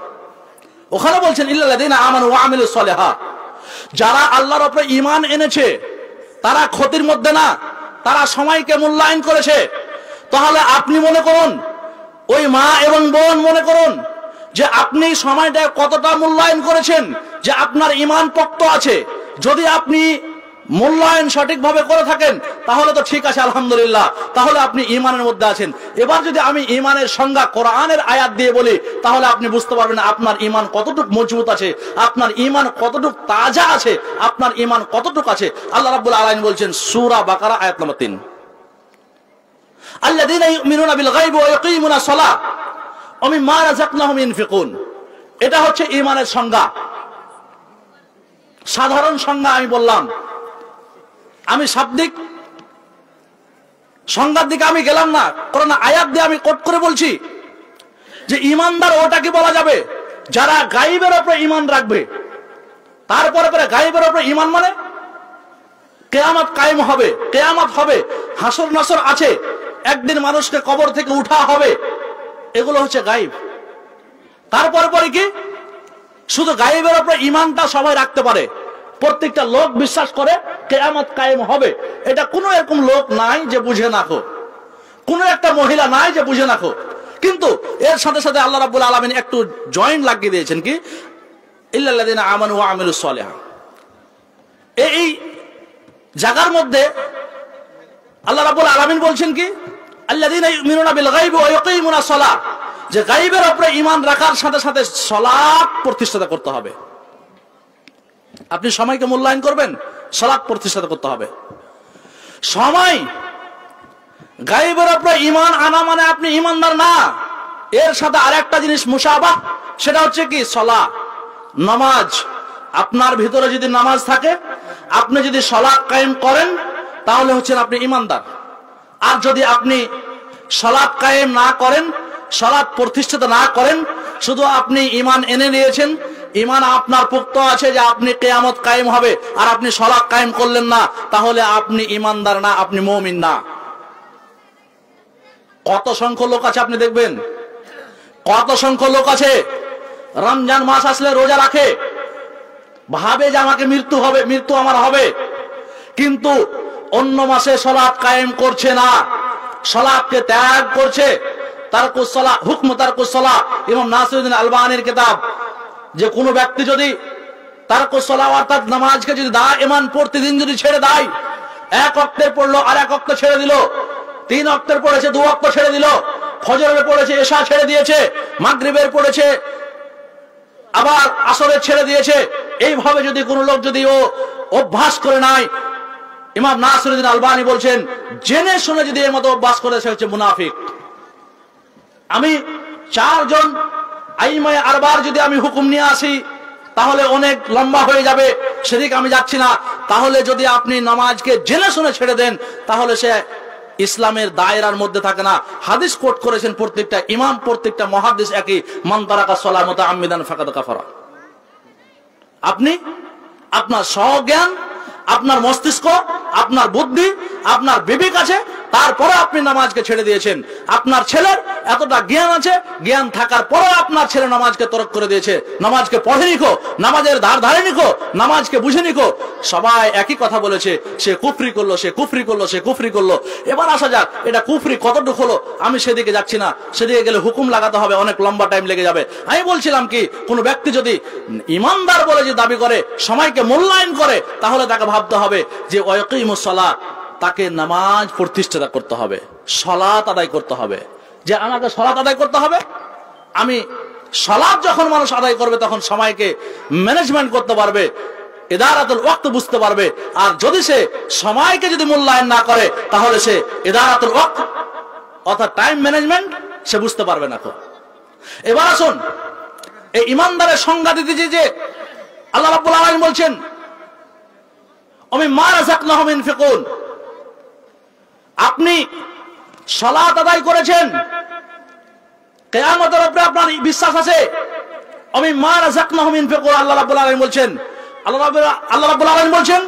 ওখানে বলছেন ইল্লাল্লাযীনা আমানু ওয়া আমিলুস সলিহাত, যারা আল্লাহর উপরে ঈমান এনেছে তারা ক্ষতির মধ্যে না, তারা সময়কে মূল্যায়ন করেছে। তাহলে আপনি মনে করুন, ওই মা এবং বোন মনে করুন যে আপনি সময়টা কতটা মূল্যায়ন করেছেন, যে আপনার ঈমান পোক্ত আছে। যদি আপনি মূল্যায়ন সঠিকভাবে করে থাকেন তাহলে তো ঠিক আছে, আলহামদুলিল্লাহ, তাহলে আপনি ঈমানের মধ্যে আছেন। এবার যদি আমি ঈমানের সংজ্ঞা কোরআনের আয়াত দিয়ে বলি তাহলে আপনি বুঝতে পারবেন আপনার ঈমান কতটুকু মজবুত আছে, আপনার ঈমান কতটুকু তাজা আছে, আপনার ঈমান কতটুকু আছে। আল্লাহ রাব্বুল আলামিন বলছেন সূরা বাকারা আয়াত নম্বর 3, আল্লাযীনা ইউমিনুনা বিল গায়বি ওয়া ইয়াকিমুনাস সালাহ ওয়া মিম্মা রাযাকনাহুম ইউনফিকুন। এটা হচ্ছে ঈমানের সংজ্ঞা, সাধারণ সংজ্ঞা আমি বললাম। আমি শাব্দিক সংজ্ঞার দিকে আমি গেলাম না, কারণ আয়াত দিয়ে আমি কোট করে বলছি যে ঈমানদার ওটাকে বলা যাবে যারা গায়বের উপরে ঈমান রাখবে। তারপরে পরে গায়বের উপরে ঈমান মানে কিয়ামত কায়েম হবে, কিয়ামত হবে, হাসর নাসর আছে, একদিন মানুষকে কবর থেকে উঠা হবে, এগুলো হচ্ছে গায়ব। তারপরে পরে কি শুধু গায়বের উপরে ঈমানটা সবাই রাখতে পারে, প্রত্যেকটা লোক বিশ্বাস করে কিয়ামত কায়েম হবে। এটা কোনো এরকম লোক নাই যে বুঝে নাকো, কোনো একটা মহিলা নাই যে বুঝে নাকো। কিন্তু এর সাথে সাথে আল্লাহ রাব্বুল আলামিন একটু জয়েন্ট লাগিয়ে দিয়েছেন কি ইল্লাল্লাযীনা আমানু ওয়া আমিলুস সলিহাত। এই জায়গার মধ্যে আল্লাহ রাব্বুল আলামিন বলছেন কি আল্লাযীনা ইউমিনুনা বিল গায়বি ওয়া ইয়াকিমুনাস সালাহ, যে গায়বের উপরে ঈমান রাখার সাথে সাথে সালাত প্রতিষ্ঠা করতে হবে। আপনি সময়কে মূল্যায়ন করবেন, সালাত প্রতিষ্ঠা করতে হবে। সময় গায়বের উপরে ঈমান আনা মানে আপনি ঈমানদার না। এর সাথে আরেকটা জিনিস মুশাবাহ, সেটা হচ্ছে কি সালাত, নামাজ। আপনার ভিতরে যদি নামাজ থাকে, আপনি যদি সালাত কায়েম করেন তাহলে হচ্ছেন আপনি ঈমানদার। আর যদি আপনি সালাত কায়েম না করেন, সালাত প্রতিষ্ঠিত না করেন, শুধু আপনি ঈমান এনে নিয়েছেন, ঈমান আপনার পোক্ত আছে যে আপনি কিয়ামত কায়েম হবে, আর আপনি সালাত কায়েম করলেন না, তাহলে আপনি ঈমানদার না, আপনি মুমিন না। কত সংখ্যক লোক আছে আপনি দেখবেন, কত সংখ্যক লোক আছে রমজান মাস আসলে রোজা রাখে, ভাবে যে আমাকে মৃত্যু হবে, মৃত্যু আমার হবে, কিন্তু অন্য মাসে সালাত কায়েম করছে না, সালাতকে ত্যাগ করছে। তারকুস সালাহ, হুকম তারকুস সালাহ, ইমাম নাসিরউদ্দিন আলবানীর কিতাব। যে কোনো ব্যক্তি যদি তারকুস সালাহ অর্থাৎ নামাজকে যদি দায়মান প্রতিদিন যদি ছেড়ে দেয়, এক ওয়াক্তের পড়লো আর এক ওয়াক্ত ছেড়ে দিল, 3 ওয়াক্তের পড়েছে 2 ওয়াক্ত ছেড়ে দিল, ফজরের পড়েছে এশা ছেড়ে দিয়েছে, মাগরিবের পড়েছে আবার আসরের ছেড়ে দিয়েছে, এইভাবে যদি কোনো লোক যদি ও অভ্যাস করে নাই, ইমাম নাসিরউদ্দিন আলবানী বলছেন জেনে শুনে যদি এর মতো অভ্যাস করে সে হচ্ছে মুনাফিক। আমি 4 জন আইমায়ে আরবার যদি আমি হুকুম নিয়ে আসি তাহলে অনেক লম্বা হয়ে যাবে, সেদিকে আমি যাচ্ছি না। তাহলে যদি আপনি নামাজকে জেনে শুনে ছেড়ে দেন তাহলে সে ইসলামের দায়রার মধ্যে থাকে না। হাদিস কোট করেছেন প্রত্যেকটা ইমাম, প্রত্যেকটা মুহাদ্দিস একই, মান তারাকা সালাহ মুতাআম্মিদান ফাকাদ কাফারা। আপনি আপনার স্বজ্ঞান, আপনার মস্তিষ্ক, আপনার বুদ্ধি, আপনার বিবেক আছে, তারপরে আপনি নামাজকে ছেড়ে দিয়েছেন। আপনার ছেলের এতটা জ্ঞান আছে, জ্ঞান থাকার পরে আপনার ছেলে নামাজকে তরক করে দিয়েছে, নামাজকে পড়ে নিখো, নামাজের ধারে নিখো, নামাজকে বুঝে নিখো। সবাই একই কথা বলেছে, সে কুফরি করলো, সে কুফরি করলো, সে কুফরি করলো। এবার আসা যাক এটা কুফরি কতটুকু হলো, আমি সেদিকে যাচ্ছি না, সেদিকে গেলে হুকুম লাগাতে হবে, অনেক লম্বা টাইম লেগে যাবে। আমি বলছিলাম কি কোন ব্যক্তি যদি ইমানদার বলে যে দাবি করে, সময়কে মূল্যায়ন করে, তাহলে তাকে ভাবতে হবে যে ওয়াকিমুস সালাত, তাকে নামাজ প্রতিষ্ঠা করতে হবে, সালাত আদায় করতে হবে। যে আমাকে সালাত আদায় করতে হবে, আমি সালাত যখন মানুষ আদায় করবে তখন সময়কে ম্যানেজমেন্ট করতে পারবে, ইদারাতুল ওয়াক্ত বুঝতে পারবে। আর যদি সে সময়কে যদি মূল্যায়ন না করে তাহলে সে ইদারাতুল ওয়াক্ত অর্থাৎ টাইম ম্যানেজমেন্ট সে বুঝতে পারবে না। এবার আসুন এই ইমানদারের সংজ্ঞা দিতে যে আল্লাহ রাব্বুল আলামিন বলছেন মিম্মা রাযাকনাহুম ইউনফিকুন, আপনি সালাত আদায় করেছেন, কিয়ামতের উপরে আপনার বিশ্বাস আছে, মিম্মা রাযাকনাহুম ইউনফিকুন। আল্লাহ রাব্বুল আলামিন বলছেন, আল্লাহ রাব্বুল আলামিন বলছেন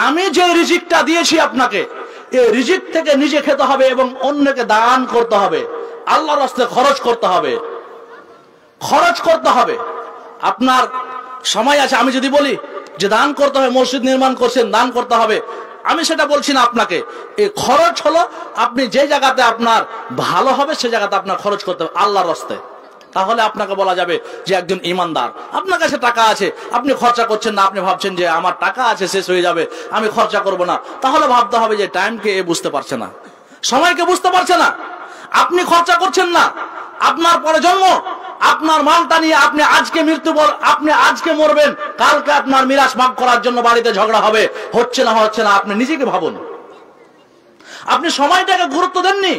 আমি যে রিজিকটা দিয়েছি আপনাকে, এই রিজিক থেকে নিজে খেতে হবে এবং অন্যকে দান করতে হবে, আল্লাহর রাস্তায় খরচ করতে হবে, খরচ করতে হবে। আপনার সময় আছে, আমি যদি বলি যে দান করতে হবে, মসজিদ নির্মাণ করছেন দান করতে হবে, আমি সেটা বলছি না আপনাকে। এই খরচ হলো আপনি যে জায়গাতে আপনার ভালো হবে সে জায়গাতে আপনার খরচ করতে হবে আল্লাহর রাস্তায়। তাহলে আপনাকে বলা যাবে যে একজন ইমানদার। আপনার কাছে টাকা আছে, আপনি খরচা করছেন না, আপনি ভাবছেন যে আমার টাকা আছে শেষ হয়ে যাবে আমি খরচা করব না, তাহলে ভাবতে হবে যে টাইমকে এ বুঝতে পারছে না, সময়কে বুঝতে পারছে না। আপনি খরচা করছেন না, আপনার পরে জন্ম, আপনার মালটা নিয়ে আপনি আজকে মৃত্যুবর, আপনি আজকে মরবেন, কালকে আপনার মিরাস ভাগ করার জন্য বাড়িতে ঝগড়া হবে, হচ্ছে না হচ্ছে না। আপনি নিজেকে ভাবুন, আপনি সময়টাকে গুরুত্ব দেননি,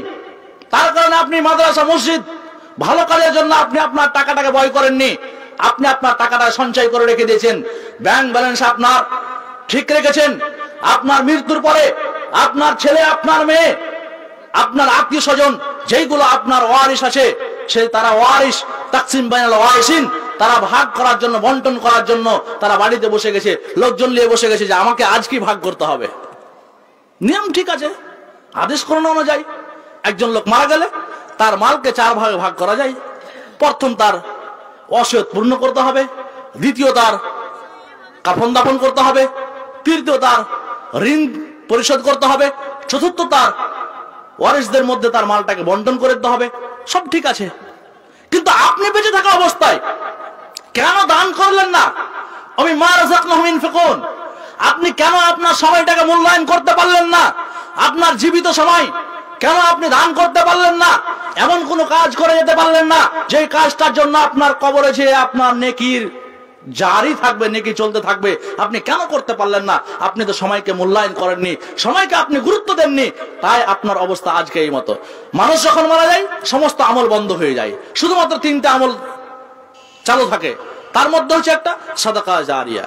তার কারণে আপনি মাদ্রাসা মসজিদ ভালো কাজের জন্য আপনি আপনার টাকাটাকে ব্যয় করেননি, আপনি আপনার টাকাটা সঞ্চয় করে রেখে দিয়েছেন, ব্যাংক ব্যালেন্স আপনার ঠিক রেখেছেন। আপনার মৃত্যুর পরে আপনার ছেলে, আপনার মেয়ে, আপনার আত্মীয় স্বজন যেইগুলো আপনার ওয়ারিশ আছে, সেই তারা ওয়ারিশ তাকসিম বাইনাল ওয়ারিসিন, তারা ভাগ করার জন্য, বন্টন করার জন্য তারা বাড়িতে বসে গেছে, লোকজন নিয়ে বসে গেছে যে আমাকে আজকে ভাগ করতে হবে। নিয়ম ঠিক আছে, আদেশ কোরআন অনুযায়ী একজন লোক মারা গেলে তার মালকে 4 ভাগে ভাগ করা যায়। প্রথম তার ওসিয়ত পূর্ণ করতে হবে, দ্বিতীয় তার কাফন দাফন করতে হবে, তৃতীয় তার ঋণ পরিশোধ করতে হবে, চতুর্থ তার ওয়ারিসদের মধ্যে তার মালটাকে বন্টন করে দিতে হবে। সব ঠিক আছে, কিন্তু আপনি বেঁচে থাকা অবস্থায় কেন দান করলেন না? মিম্মা রাযাকনাহুম ইউনফিকুন, আপনি কেন আপনার সময়টাকে মূল্যায়ন করতে পারলেন না? আপনার জীবিত সময় কেন আপনি দান করতে পারলেন না? এমন কোন কাজ করে যেতে পারলেন না যে কাজটার জন্য আপনার কবরে যে আপনার নেকির জারি থাকবে, নেকি চলতে থাকবে, আপনি কেন করতে পারলেন না? আপনি তো সময়কে মূল্যায়ন করেননি, সময়কে আপনি গুরুত্ব দেননি, তাই আপনার অবস্থা আজকে এই মতো। মানুষ যখন মারা যায় সমস্ত আমল বন্ধ হয়ে যায়, শুধুমাত্র 3টা আমল চালু থাকে, তার মধ্যে হচ্ছে একটা সাদাকা জারিয়া।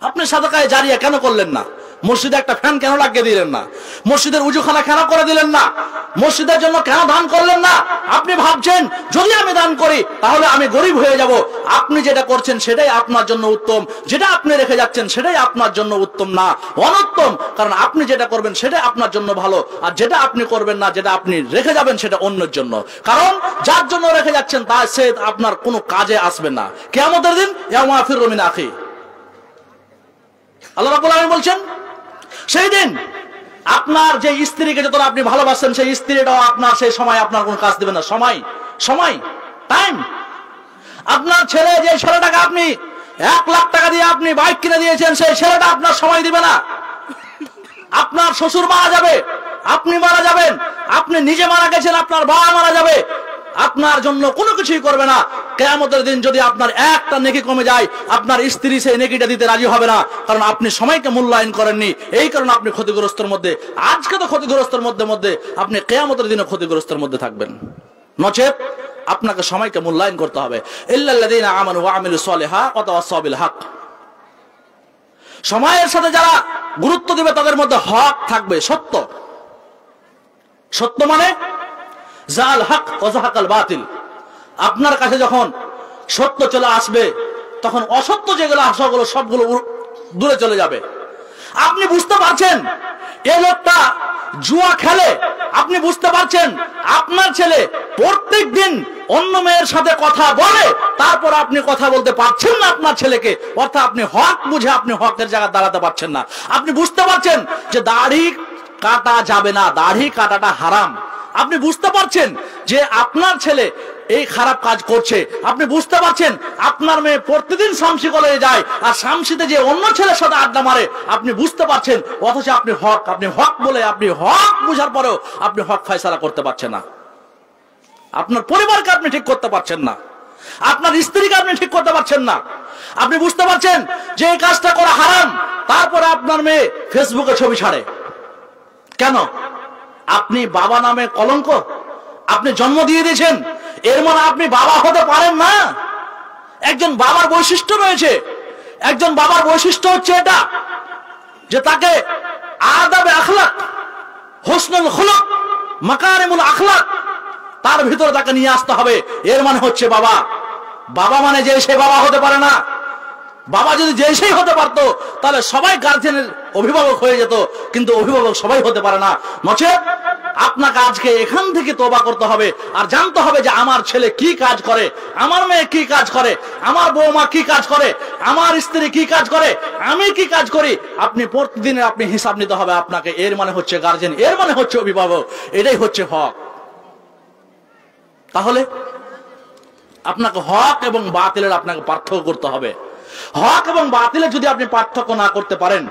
আপনি সাদাকায়ে জারিয়া কেন করলেন না? মসজিদে একটা ফ্যান কেন লাগিয়ে দিলেন না? মসজিদের উজুখানা কেন করে দিলেন না? মসজিদের জন্য কেন দান করলেন না? আপনি ভাবছেন যদি আমি দান করি তাহলে আমি গরিব হয়ে যাব। আপনি যেটা করছেন সেটাই আপনার জন্য উত্তম, যেটা আপনি রেখে যাচ্ছেন সেটাই আপনার জন্য উত্তম না, অনুত্তম। কারণ আপনি যেটা করবেন সেটাই আপনার জন্য ভালো, আর যেটা আপনি করবেন না, যেটা আপনি রেখে যাবেন সেটা অন্যের জন্য। কারণ যার জন্য রেখে যাচ্ছেন তা সে আপনার কোনো কাজে আসবে না কিয়ামতের দিন। ইয়াউমা ফিররু মিন আখি, আল্লাহ রাব্বুল আলামিন বলছেন সেই দিন আপনার যে স্ত্রীকে যতটা আপনি ভালোবাসেন সেই স্ত্রীটাও আপনার সেই সময় আপনার কোনো কাজ দেবে না। সময় টাইম। আপনার ছেলে, যে ছেলেটাকে আপনি 1 লাখ টাকা দিয়ে আপনি বাইক কিনে দিয়েছেন, সেই ছেলেটা আপনার সময় দিবে না। আপনার শ্বশুর মারা যাবে, আপনি মারা যাবেন, আপনি নিজে মারা গেছেন, আপনার বাবা মারা যাবে, আপনার জন্য কোনো কিছুই করবে না। কিয়ামতের দিন যদি আপনার একটা নেকি কমে যায়, আপনার স্ত্রী সেই নেকিটা দিতে রাজি হবে না, কারণ আপনি সময়কে মূল্যায়ন করেননি। এই কারণে আপনি ক্ষতিগ্রস্তের মধ্যে, আজকে তো ক্ষতিগ্রস্তের মধ্যে আপনি কিয়ামতের দিনে ক্ষতিগ্রস্তের মধ্যে থাকবেন। নচেত আপনাকে সময়কে মূল্যায়ন করতে হবে। ইল্লাল্লাযীনা আমানু ওয়া আমিলুস সলিহাত ওয়া তাওয়াসাউ বিল হক, সময়ের সাথে যারা গুরুত্ব দিবে তাদের মধ্যে হক থাকবে, সত্য। সত্য মানে জাল হক ওয়া যাহাকাল বাতিল। আপনার কাছে যখন সত্য চলে আসবে তখন অসত্য যেগুলো আশাগুলো সবগুলো দূরে চলে যাবে। আপনি বুঝতে পারছেন এই লোকটা জুয়া খেলে, আপনি বুঝতে পারছেন আপনার ছেলে প্রত্যেক দিন অন্য মেয়ের সাথে কথা বলে, তারপর আপনি কথা বলতে পারছেন না আপনার ছেলেকে, অর্থাৎ আপনি হক বুঝে আপনি হকের জায়গায় দাঁড়াতে পারছেন না। আপনি বুঝতে পারছেন যে দাড়ি কাটা যাবে না, দাড়ি কাটাটা হারাম। আপনি বুঝতে পারছেন যে আপনার ছেলে এই খারাপ কাজ করছে, আপনি বুঝতে পারছেন আপনার মেয়ে প্রতিদিন শামসি কলেজে যায় আর শামসিতে যে অন্য ছেলের সাথে আড্ডা মারে, আপনি বুঝতে পারছেন, অথচ আপনি হক বলে আপনি হক বুঝার পরেও আপনি হক ফয়সালা করতে পারছেন না। আপনার পরিবারকে আপনি ঠিক করতে পারছেন না, আপনার স্ত্রীকে আপনি ঠিক করতে পারছেন না। আপনি বুঝতে পারছেন যে এই কাজটা করা হারাম, তারপরে আপনার মেয়ে ফেসবুকে ছবি ছাড়ে। কেন? আপনি বাবা নামে কলঙ্ক, আপনি জন্ম দিয়ে দিয়েছেন, এর মানে আপনি বাবা হতে পারেন না। একজন বাবার বৈশিষ্ট্য রয়েছে, একজন বাবার বৈশিষ্ট্য হচ্ছে এটা যে তাকে আদাবে আখলাক, হুসনুল খুলুক, মাকারিমুল আখলাক তার ভিতরে তাকে নিয়ে আসতে হবে। এর মানে হচ্ছে বাবা। বাবা মানে যে সে বাবা হতে পারে না। বাবা যদি যে সেই হতে পারতো তাহলে সবাই গার্জিয়ানের অভিভাবক হয়ে যেত, কিন্তু অভিভাবক সবাই হতে পারে না। নচেত আপনাকে আজকে এখান থেকে তওবা করতে হবে আর জানতে হবে যে আমার ছেলে কি কাজ করে, আমার মেয়ে কি কাজ করে, আমার বৌমা কি কাজ করে, আমার স্ত্রী কি কাজ করে, আমি কি কাজ করি। আপনি প্রতিদিনের আপনি হিসাব নিতে হবে আপনাকে। এর মানে হচ্ছে গার্জিয়ান, এর মানে হচ্ছে অভিভাবক, এটাই হচ্ছে হক। তাহলে আপনাকে হক এবং বাতিলের আপনাকে পার্থক্য করতে হবে। হক এবং বাতিলের যদি আপনি পার্থক্য না করতে পারেন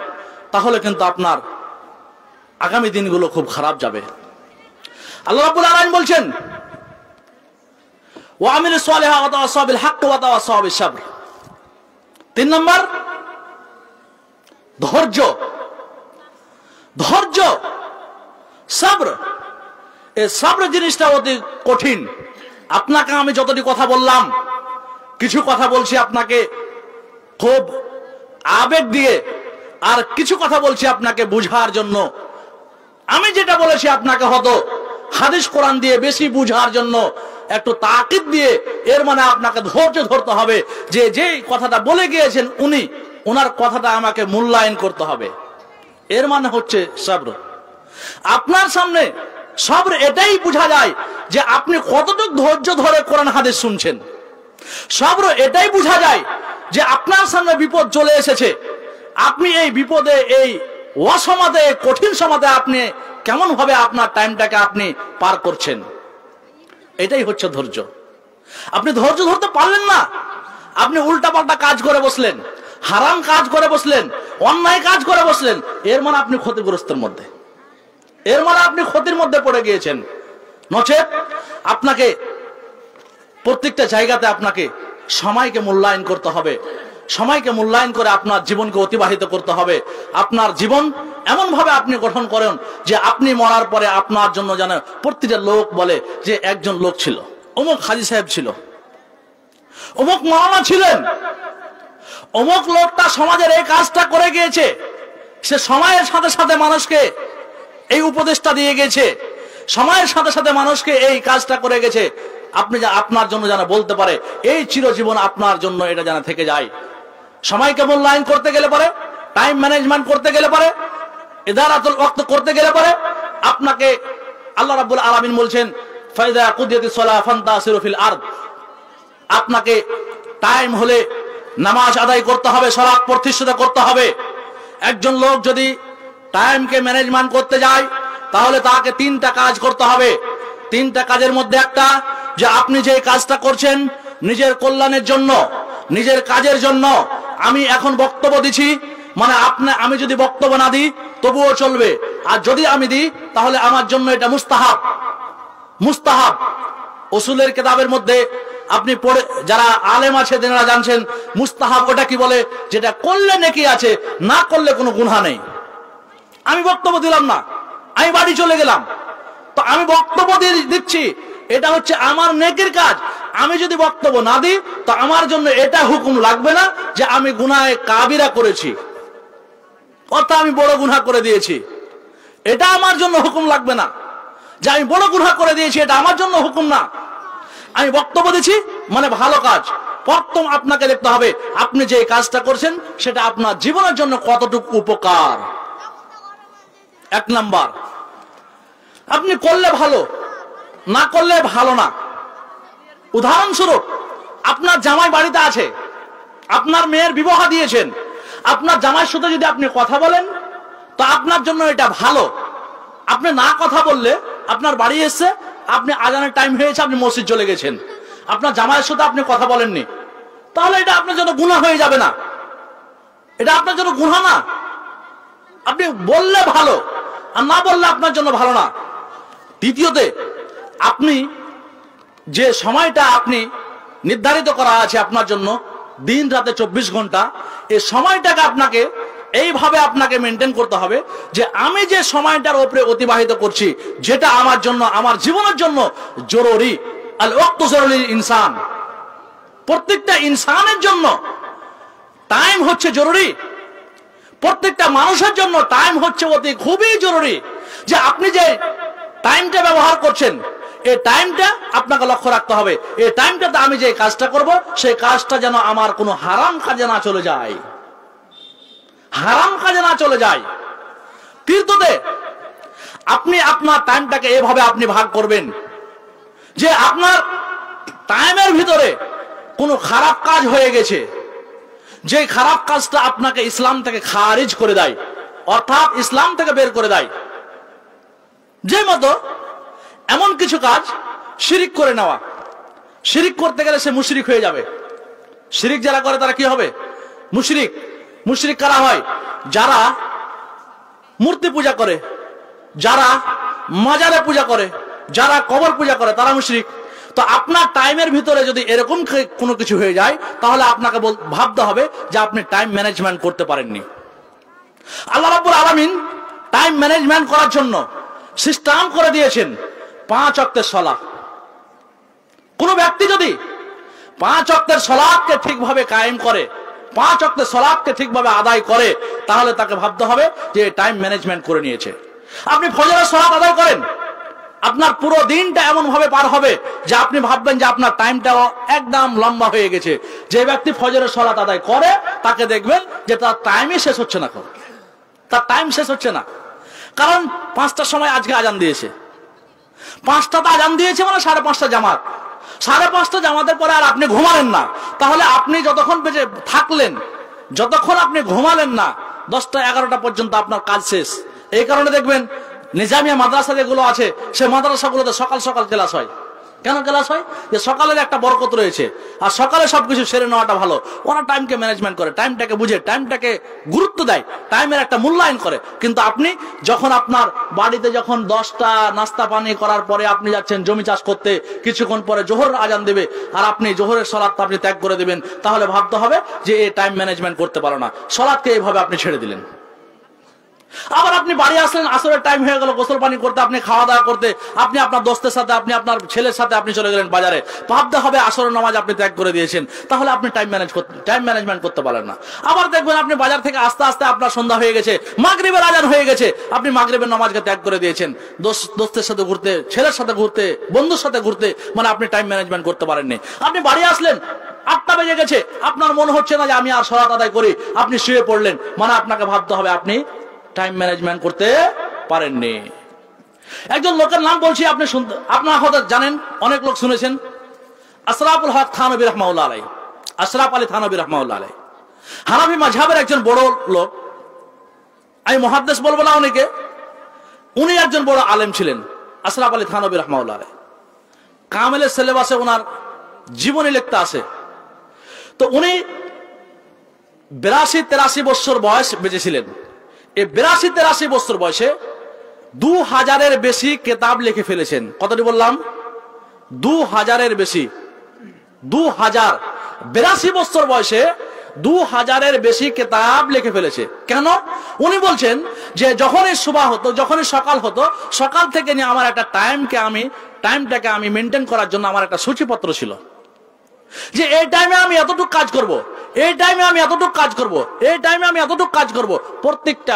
তাহলে কিন্তু আপনার আগামী দিনগুলো খুব খারাপ যাবে। আল্লাহ রাব্বুল আলামিন বলছেন ওয়া আমিলুস সালিহাত ওয়া তাওয়াসাউ বিল হক ওয়া তাওয়াসাউ বিস সাবর। 3 নম্বর ধৈর্য। ধৈর্য, সবর। এই সবর জিনিসটা অতি কঠিন। আপনাকে আমি যতটি কথা বললাম, কিছু কথা বলছি আপনাকে খুব আবেগ দিয়ে, আর কিছু কথা বলছি আপনাকে বুঝার জন্য। আমি যেটা বলেছি আপনাকে হয়তো হাদিস কোরআন দিয়ে বেশি বুঝার জন্য একটু তাকিদ দিয়ে, এর মানে আপনাকে ধৈর্য ধরতে হবে যে যেই কথাটা বলে গিয়েছেন উনি, ওনার কথাটা আমাকে মূল্যায়ন করতে হবে। এর মানে হচ্ছে সবর। আপনার সামনে সবর এটাই বোঝা যায় যে আপনি কতটুকু ধৈর্য ধরে কোরআন হাদিস শুনছেন। সবর এটাই বোঝা যায় যে আপনার সামনে বিপদ চলে এসেছে, আপনি এই বিপদে, এই অসমাদে, কঠিন সমাদে আপনি কেমন ভাবে আপনার টাইমটাকে আপনি পার করছেন। এটাই হচ্ছে ধৈর্য। আপনি ধৈর্য ধরতে পারলেন না, আপনি উল্টাপাল্টা কাজ করে বসলেন, হারাম কাজ করে বসলেন, অন্যায় কাজ করে বসলেন, এর মানে আপনি ক্ষতিগ্রস্তের মধ্যে, এর মানে আপনি ক্ষতির মধ্যে পড়ে গিয়েছেন। নচেত আপনাকে প্রত্যেকটা জায়গাতে আপনাকে সময়কে মূল্যায়ন করতে হবে। সময়কে মূল্যায়ন করে আপনার জীবনকে অতিবাহিত করতে হবে। আপনার জীবন এমন ভাবে আপনি গঠন করেন যে আপনি মরার পরে আপনার জন্য যেন প্রতিটা লোক বলে যে একজন লোক ছিল, অমুক হাজী সাহেব ছিল, অমুক মাওলানা ছিলেন, অমুক লোকটা সমাজের এই কাজটা করে গিয়েছে, সে সময়ের সাথে সাথে মানুষকে এই উপদেশটা দিয়ে গেছে, সময়ের সাথে সাথে মানুষকে এই কাজটা করে গেছে। আপনি যা আপনার জন্য যেন বলতে পারে, এই চিরজীবন আপনার জন্য এটা যেন থেকে যায়। সময়কে মূল্যায়ন করতে গেলে পারে, টাইম ম্যানেজমেন্ট করতে গেলে পারে, ইদারাতুল ওয়াক্ত করতে গেলে পারে আপনাকে আল্লাহ রাব্বুল আলামিন বলছেন ফাইযা কুদিয়াতিস সালাহ ফান্তাসিরু ফিল আরদ। আপনাকে টাইম হলে নামাজ আদায় করতে হবে, সালাত প্রতিষ্ঠিত করতে হবে। একজন লোক যদি টাইমকে ম্যানেজমেন্ট করতে যায় তাহলে তাকে 3টা কাজ করতে হবে। 3টা কাজের মধ্যে একটা যে আপনি যে কাজটা করছেন নিজের কল্যাণের জন্য, নিজের কাজের জন্য। আমি এখন বক্তব্য দিচ্ছি, মানে আমি যদি বক্তব্য না দিই তবুও চলবে, আর যদি আমি দিই তাহলে আমার জন্য এটা মুস্তাহাব। মুস্তাহাব উসুলের কিতাবের মধ্যে আপনি পড়ে, যারা আলেম আছে যারা জানছেন মুস্তাহাব ওটা কি বলে, যেটা করলে নেকি আছে, না করলে কোনো গুনাহ নেই। আমি বক্তব্য দিলাম না, আমি বাড়ি চলে গেলাম, তো আমি বক্তব্য দিচ্ছি, এটা হচ্ছে আমার নেকির কাজ। আমি যদি বক্তব্য না দিই তো আমার জন্য এটা হুকুম লাগবে না যে আমি গুনাহে কাবিরা করেছি, অর্থাৎ আমি বড় গুনাহ করে দিয়েছি। এটা আমার জন্য হুকুম লাগবে না যে আমি বড় গুনাহ করে দিয়েছি, এটা আমার জন্য হুকুম না। আমি বক্তব্য দিচ্ছি মানে ভালো কাজ। প্রথম আপনাকে দেখতে হবে আপনি যে কাজটা করছেন সেটা আপনার জীবনের জন্য কতটুকু উপকার। 1 নাম্বার, আপনি করলে ভালো, না করলে ভালো না। উদাহরণস্বরূপ আপনার জামাই বাড়িতে আছে, আপনার মেয়ের বিবাহ দিয়েছেন, আপনার জামাইয়ের সাথে যদি আপনি কথা বলেন তো আপনার জন্য এটা ভালো। আপনি না কথা বললে, আপনার বাড়ি এসছে, আপনি আজানের টাইম হয়েছে, আপনি মসজিদ চলে গেছেন, আপনার জামাইয়ের সাথে আপনি কথা বলেননি, তাহলে এটা আপনার জন্য গুনাহ হয়ে যাবে না? এটা আপনার জন্য গুনাহ না? আপনি বললে ভালো, আর না বললে আপনার জন্য ভালো না। দ্বিতীয়তে, আপনি যে সময়টা আপনি নির্ধারিত করা আছে আপনার জন্য, দিন রাতে 24 ঘন্টা, এই সময়টাকে আপনাকে এইভাবে আপনাকে মেনটেন করতে হবে যে আমি যে সময়টার উপরে অতিবাহিত করছি, যেটা আমার জন্য, আমার জীবনের জন্য জরুরি। আল ওয়াক্তু জরুরি ইনসান, প্রত্যেকটা ইনসানের জন্য টাইম হচ্ছে জরুরি। প্রত্যেকটা মানুষের জন্য টাইম হচ্ছে অতি খুবই জরুরি। যে আপনি যে টাইমটা ব্যবহার করছেন, এই টাইমটা আপনাকে লক্ষ্য রাখতে হবে, এই টাইমটাতে আমি যে কাজটা করব, সেই কাজটা যেন আমার কোনো হারাম কাজে না চলে যায়, হারাম কাজে না চলে যায়। তীর্থতে আপনি আপনার টাইমটাকে এভাবে আপনি ভাগ করবেন যে আপনার টাইমের ভিতরে কোনো খারাপ কাজ হয়ে গেছে, যে খারাপ কাজটা আপনাকে ইসলাম থেকে খারিজ করে দেয়, অর্থাৎ ইসলাম থেকে বের করে দেয়। যে মতো এমন কিছু কাজ, শিরিক করে নেওয়া, শিরিক করতে গেলে সে মুশরিক হয়ে যাবে। শিরিক যারা করে তারা কি হবে? মুশরিক। মুশরিক কারা হয়? যারা মূর্তি পূজা করে, যারা মাজারে পূজা করে, যারা কবর পূজা করে, তারা মুশরিক। তো আপনার টাইমের ভিতরে যদি এরকম কোনো কিছু হয়ে যায়, তাহলে আপনাকে ভাবতে হবে যে আপনি টাইম ম্যানেজমেন্ট করতে পারেননি। আল্লাহ রাব্বুল আলামিন টাইম ম্যানেজমেন্ট করার জন্য সিস্টেম করে দিয়েছেন 5 ওয়াক্তের সালাত। কোন ব্যক্তি যদি 5 ওয়াক্তের সালাতকে ঠিকভাবে কায়েম করে, 5 ওয়াক্তের সালাতকে ঠিকভাবে আদায় করে, তাহলে তাকে ভাবতে হবে যে টাইম ম্যানেজমেন্ট করে নিয়েছে। আপনি ফজরের সালাত আদায় করেন, আপনার পুরো দিনটা এমন ভাবে পার হবে যে আপনি ভাববেন যে আপনার টাইমটাও একদম লম্বা হয়ে গেছে। যে ব্যক্তি ফজরের সালাত আদায় করে, তাকে দেখবেন যে তার টাইমই শেষ হচ্ছে না, তার টাইম শেষ হচ্ছে না। কারণ 5টার সময় আজকে আজান দিয়েছে, 5টাতে আজান দিয়েছে মানে 5:30 জামাত, 5:30 জামাতের পরে আর আপনি ঘুমালেন না, তাহলে আপনি যতক্ষণ বেঁচে থাকলেন, যতক্ষণ আপনি ঘুমালেন না, 10টা 11টা পর্যন্ত আপনার কাজ শেষ। এই কারণে দেখবেন নিজামিয়া মাদ্রাসা যেগুলো আছে, সে মাদ্রাসাগুলোতে সকাল সকাল ক্লাস হয়। কেন ক্লাস হয়? যে সকালের একটা বরকত রয়েছে, আর সকালে সবকিছু সেরে নেওয়াটা ভালো। ওরা টাইমকে ম্যানেজমেন্ট করে, টাইমটাকে বুঝে, টাইমটাকে গুরুত্ব দেয়, টাইমের একটা মূল্যায়ন করে। কিন্তু আপনি যখন আপনার বাড়িতে যখন 10টা নাস্তা পানি করার পরে আপনি যাচ্ছেন জমি চাষ করতে, কিছুক্ষণ পরে জোহর আজান দেবে, আর আপনি জোহরের সালাতটা আপনি ত্যাগ করে দেবেন, তাহলে ভাবতে হবে যে এই টাইম ম্যানেজমেন্ট করতে পারো না, সালাতকে এইভাবে আপনি ছেড়ে দিলেন। আবার আপনি বাড়ি আসলেন, আসরের টাইম হয়ে গেল, গোসল পানি করতে, আপনি খাওয়া দাওয়া করতে, আপনি আপনার দোস্তের সাথে, আপনি আপনার ছেলের সাথে আপনি চলে গেলেন বাজারে, ভাবতে হবে আসরের নামাজ আপনি ত্যাগ করে দিয়েছেন, তাহলে আপনি টাইম ম্যানেজমেন্ট করতে পারেন না। আবার দেখবেন আপনি বাজার থেকে আস্তে আস্তে আপনার সন্ধ্যা হয়ে গেছে, মাগরিবের আজান হয়ে গেছে, আপনি মাগরিবের নামাজকে ত্যাগ করে দিয়েছেন, দোস্তের সাথে ঘুরতে, ছেলের সাথে ঘুরতে, বন্ধুর সাথে ঘুরতে, মানে আপনি টাইম ম্যানেজমেন্ট করতে পারেননি। আপনি বাড়ি আসলেন, 8টা বেজে গেছে, আপনার মনে হচ্ছে না যে আমি আর সালাত আদায় করি, আপনি শুয়ে পড়লেন, মানে আপনাকে ভাবতে হবে আপনি টাইম ম্যানেজমেন্ট করতে পারেননি। একজন লোকের নাম বলছি, আপনি আপনারা হয়তো জানেন, অনেক লোক শুনেছেন, আশরাফুল হক থানভী রাহমাতুল্লাহ আলাইহি, আশরাফ আলী থানভী রাহমাতুল্লাহ আলাইহি হানাফি মাযহাবের একজন বড় লোক। আমি মুহাদ্দিস বলবো না উনিকে, উনি একজন বড় আলেম ছিলেন, আশরাফ আলী থানভী রাহমাতুল্লাহ আলাইহি। কামেলের সিলেবাসে ওনার জীবনী লিখতে আছে। তো উনি 82-83 বছর বয়স বেঁচেছিলেন। এই 82-83 বছর বয়সে 2000-এর বেশি কিতাব লিখে ফেলেছেন। কতটি বললাম? 2000-এর বেশি। 2000, 82 বছর বয়সে 2000-এর বেশি কিতাব লিখে ফেলেছে। কেন? উনি বলছেন যে যখনই সুবহ হতো, যখনই সকাল হতো, সকাল থেকে নিয়ে আমার একটা টাইমটাকে আমি মেনটেন করার জন্য আমার একটা সূচিপত্র ছিল, যে এই টাইমে আমি এতটুকু কাজ করব, এই টাইমে আমি এতটুকু কাজ করব, এই টাইমে আমি এতটুকু কাজ করব। প্রত্যেকটা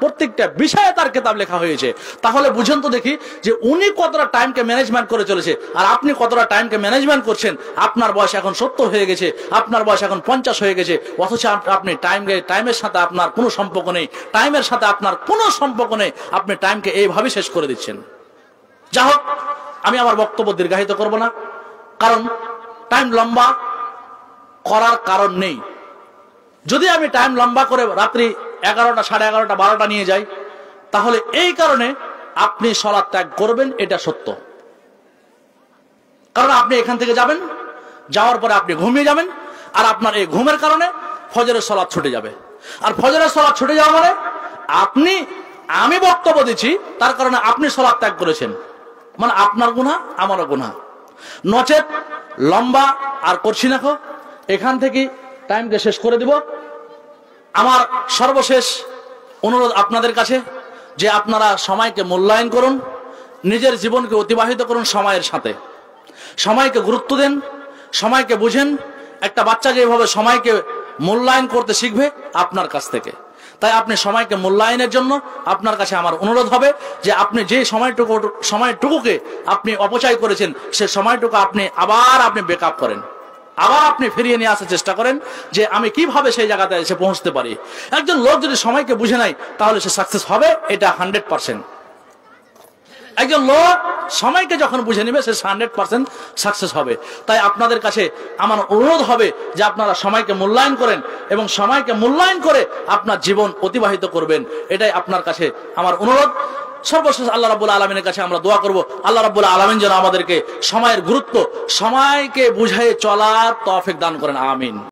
প্রত্যেকটা বিষয়ে তার কিতাব লেখা হয়েছে। তাহলে বুঝেন তো দেখি যে উনি কতটা টাইমকে ম্যানেজমেন্ট করে চলেছে, আর আপনি কতটা টাইমকে ম্যানেজমেন্ট করছেন। আপনার বয়স এখন 70 হয়ে গেছে, আপনার বয়স এখন 50 হয়ে গেছে, অথচ আপনি টাইমের সাথে আপনার কোনো সম্পর্ক নেই, টাইমের সাথে আপনার কোনো সম্পর্ক নেই, আপনি টাইমকে এইভাবে শেষ করে দিচ্ছেন। যা হোক, আমি আমার বক্তব্য দীর্ঘায়িত করব না, কারণ টাইম লম্বা করার কারণ নেই। যদি আমি টাইম লম্বা করে রাত্রি 11টা, 11:30, 12টা নিয়ে যাই, তাহলে এই কারণে আপনি সালাত ত্যাগ করবেন, এটা সত্য। কারণ আপনি এখান থেকে যাবেন, যাওয়ার পরে আপনি ঘুমিয়ে যাবেন, আর আপনার এই ঘুমের কারণে ফজরের সালাত ছুটে যাবে। আর ফজরের সালাত ছুটে যাওয়া মানে আমি বক্তব্য দিচ্ছি, তার কারণে আপনি সালাত ত্যাগ করেছেন, মানে আপনার গুনাহ আমারও গুনাহ। নচেত লম্বা আর করছি না, এখান থেকে টাইমকে শেষ করে দিব, আমার সর্বশেষ অনুরোধ আপনাদের কাছে যে আপনারা সময়কে মূল্যায়ন করুন, নিজের জীবনকে অতিবাহিত করুন সময়ের সাথে, সময়কে গুরুত্ব দেন, সময়কে বুঝেন। একটা বাচ্চা যেভাবে সময়কে মূল্যায়ন করতে শিখবে আপনার কাছ থেকে, তাই আপনি সময়কে মূল্যায়নের জন্য আপনার কাছে আমার অনুরোধ হবে যে আপনি যে সময়টুকুকে আপনি অপচয় করেছেন সে সময়টুকু আপনি ব্যাকআপ করেন, আবার আপনি ফিরিয়ে নিয়ে আসার চেষ্টা করেন যে আমি কিভাবে সেই জায়গাতে এসে পৌঁছতে পারি। একজন লোক যদি সময়কে বুঝে নাই তাহলে সে সাকসেস হবে, এটা 100%। একজন লোক সময়কে যখন বুঝে নেবে সে 100% সাকসেস হবে। তাই আপনাদের কাছে আমার অনুরোধ হবে যে আপনারা সময়কে মূল্যায়ন করেন এবং সময়কে মূল্যায়ন করে আপনার জীবন অতিবাহিত করবেন, এটাই আপনার কাছে আমার অনুরোধ। সর্বশেষ আল্লাহ রাব্বুল আলামিনের কাছে আমরা দোয়া করব, আল্লাহ রাব্বুল আলামিন যেন আমাদেরকে সময়ের গুরুত্ব, সময়কে বুঝে চলার তৌফিক দান করেন, আমিন।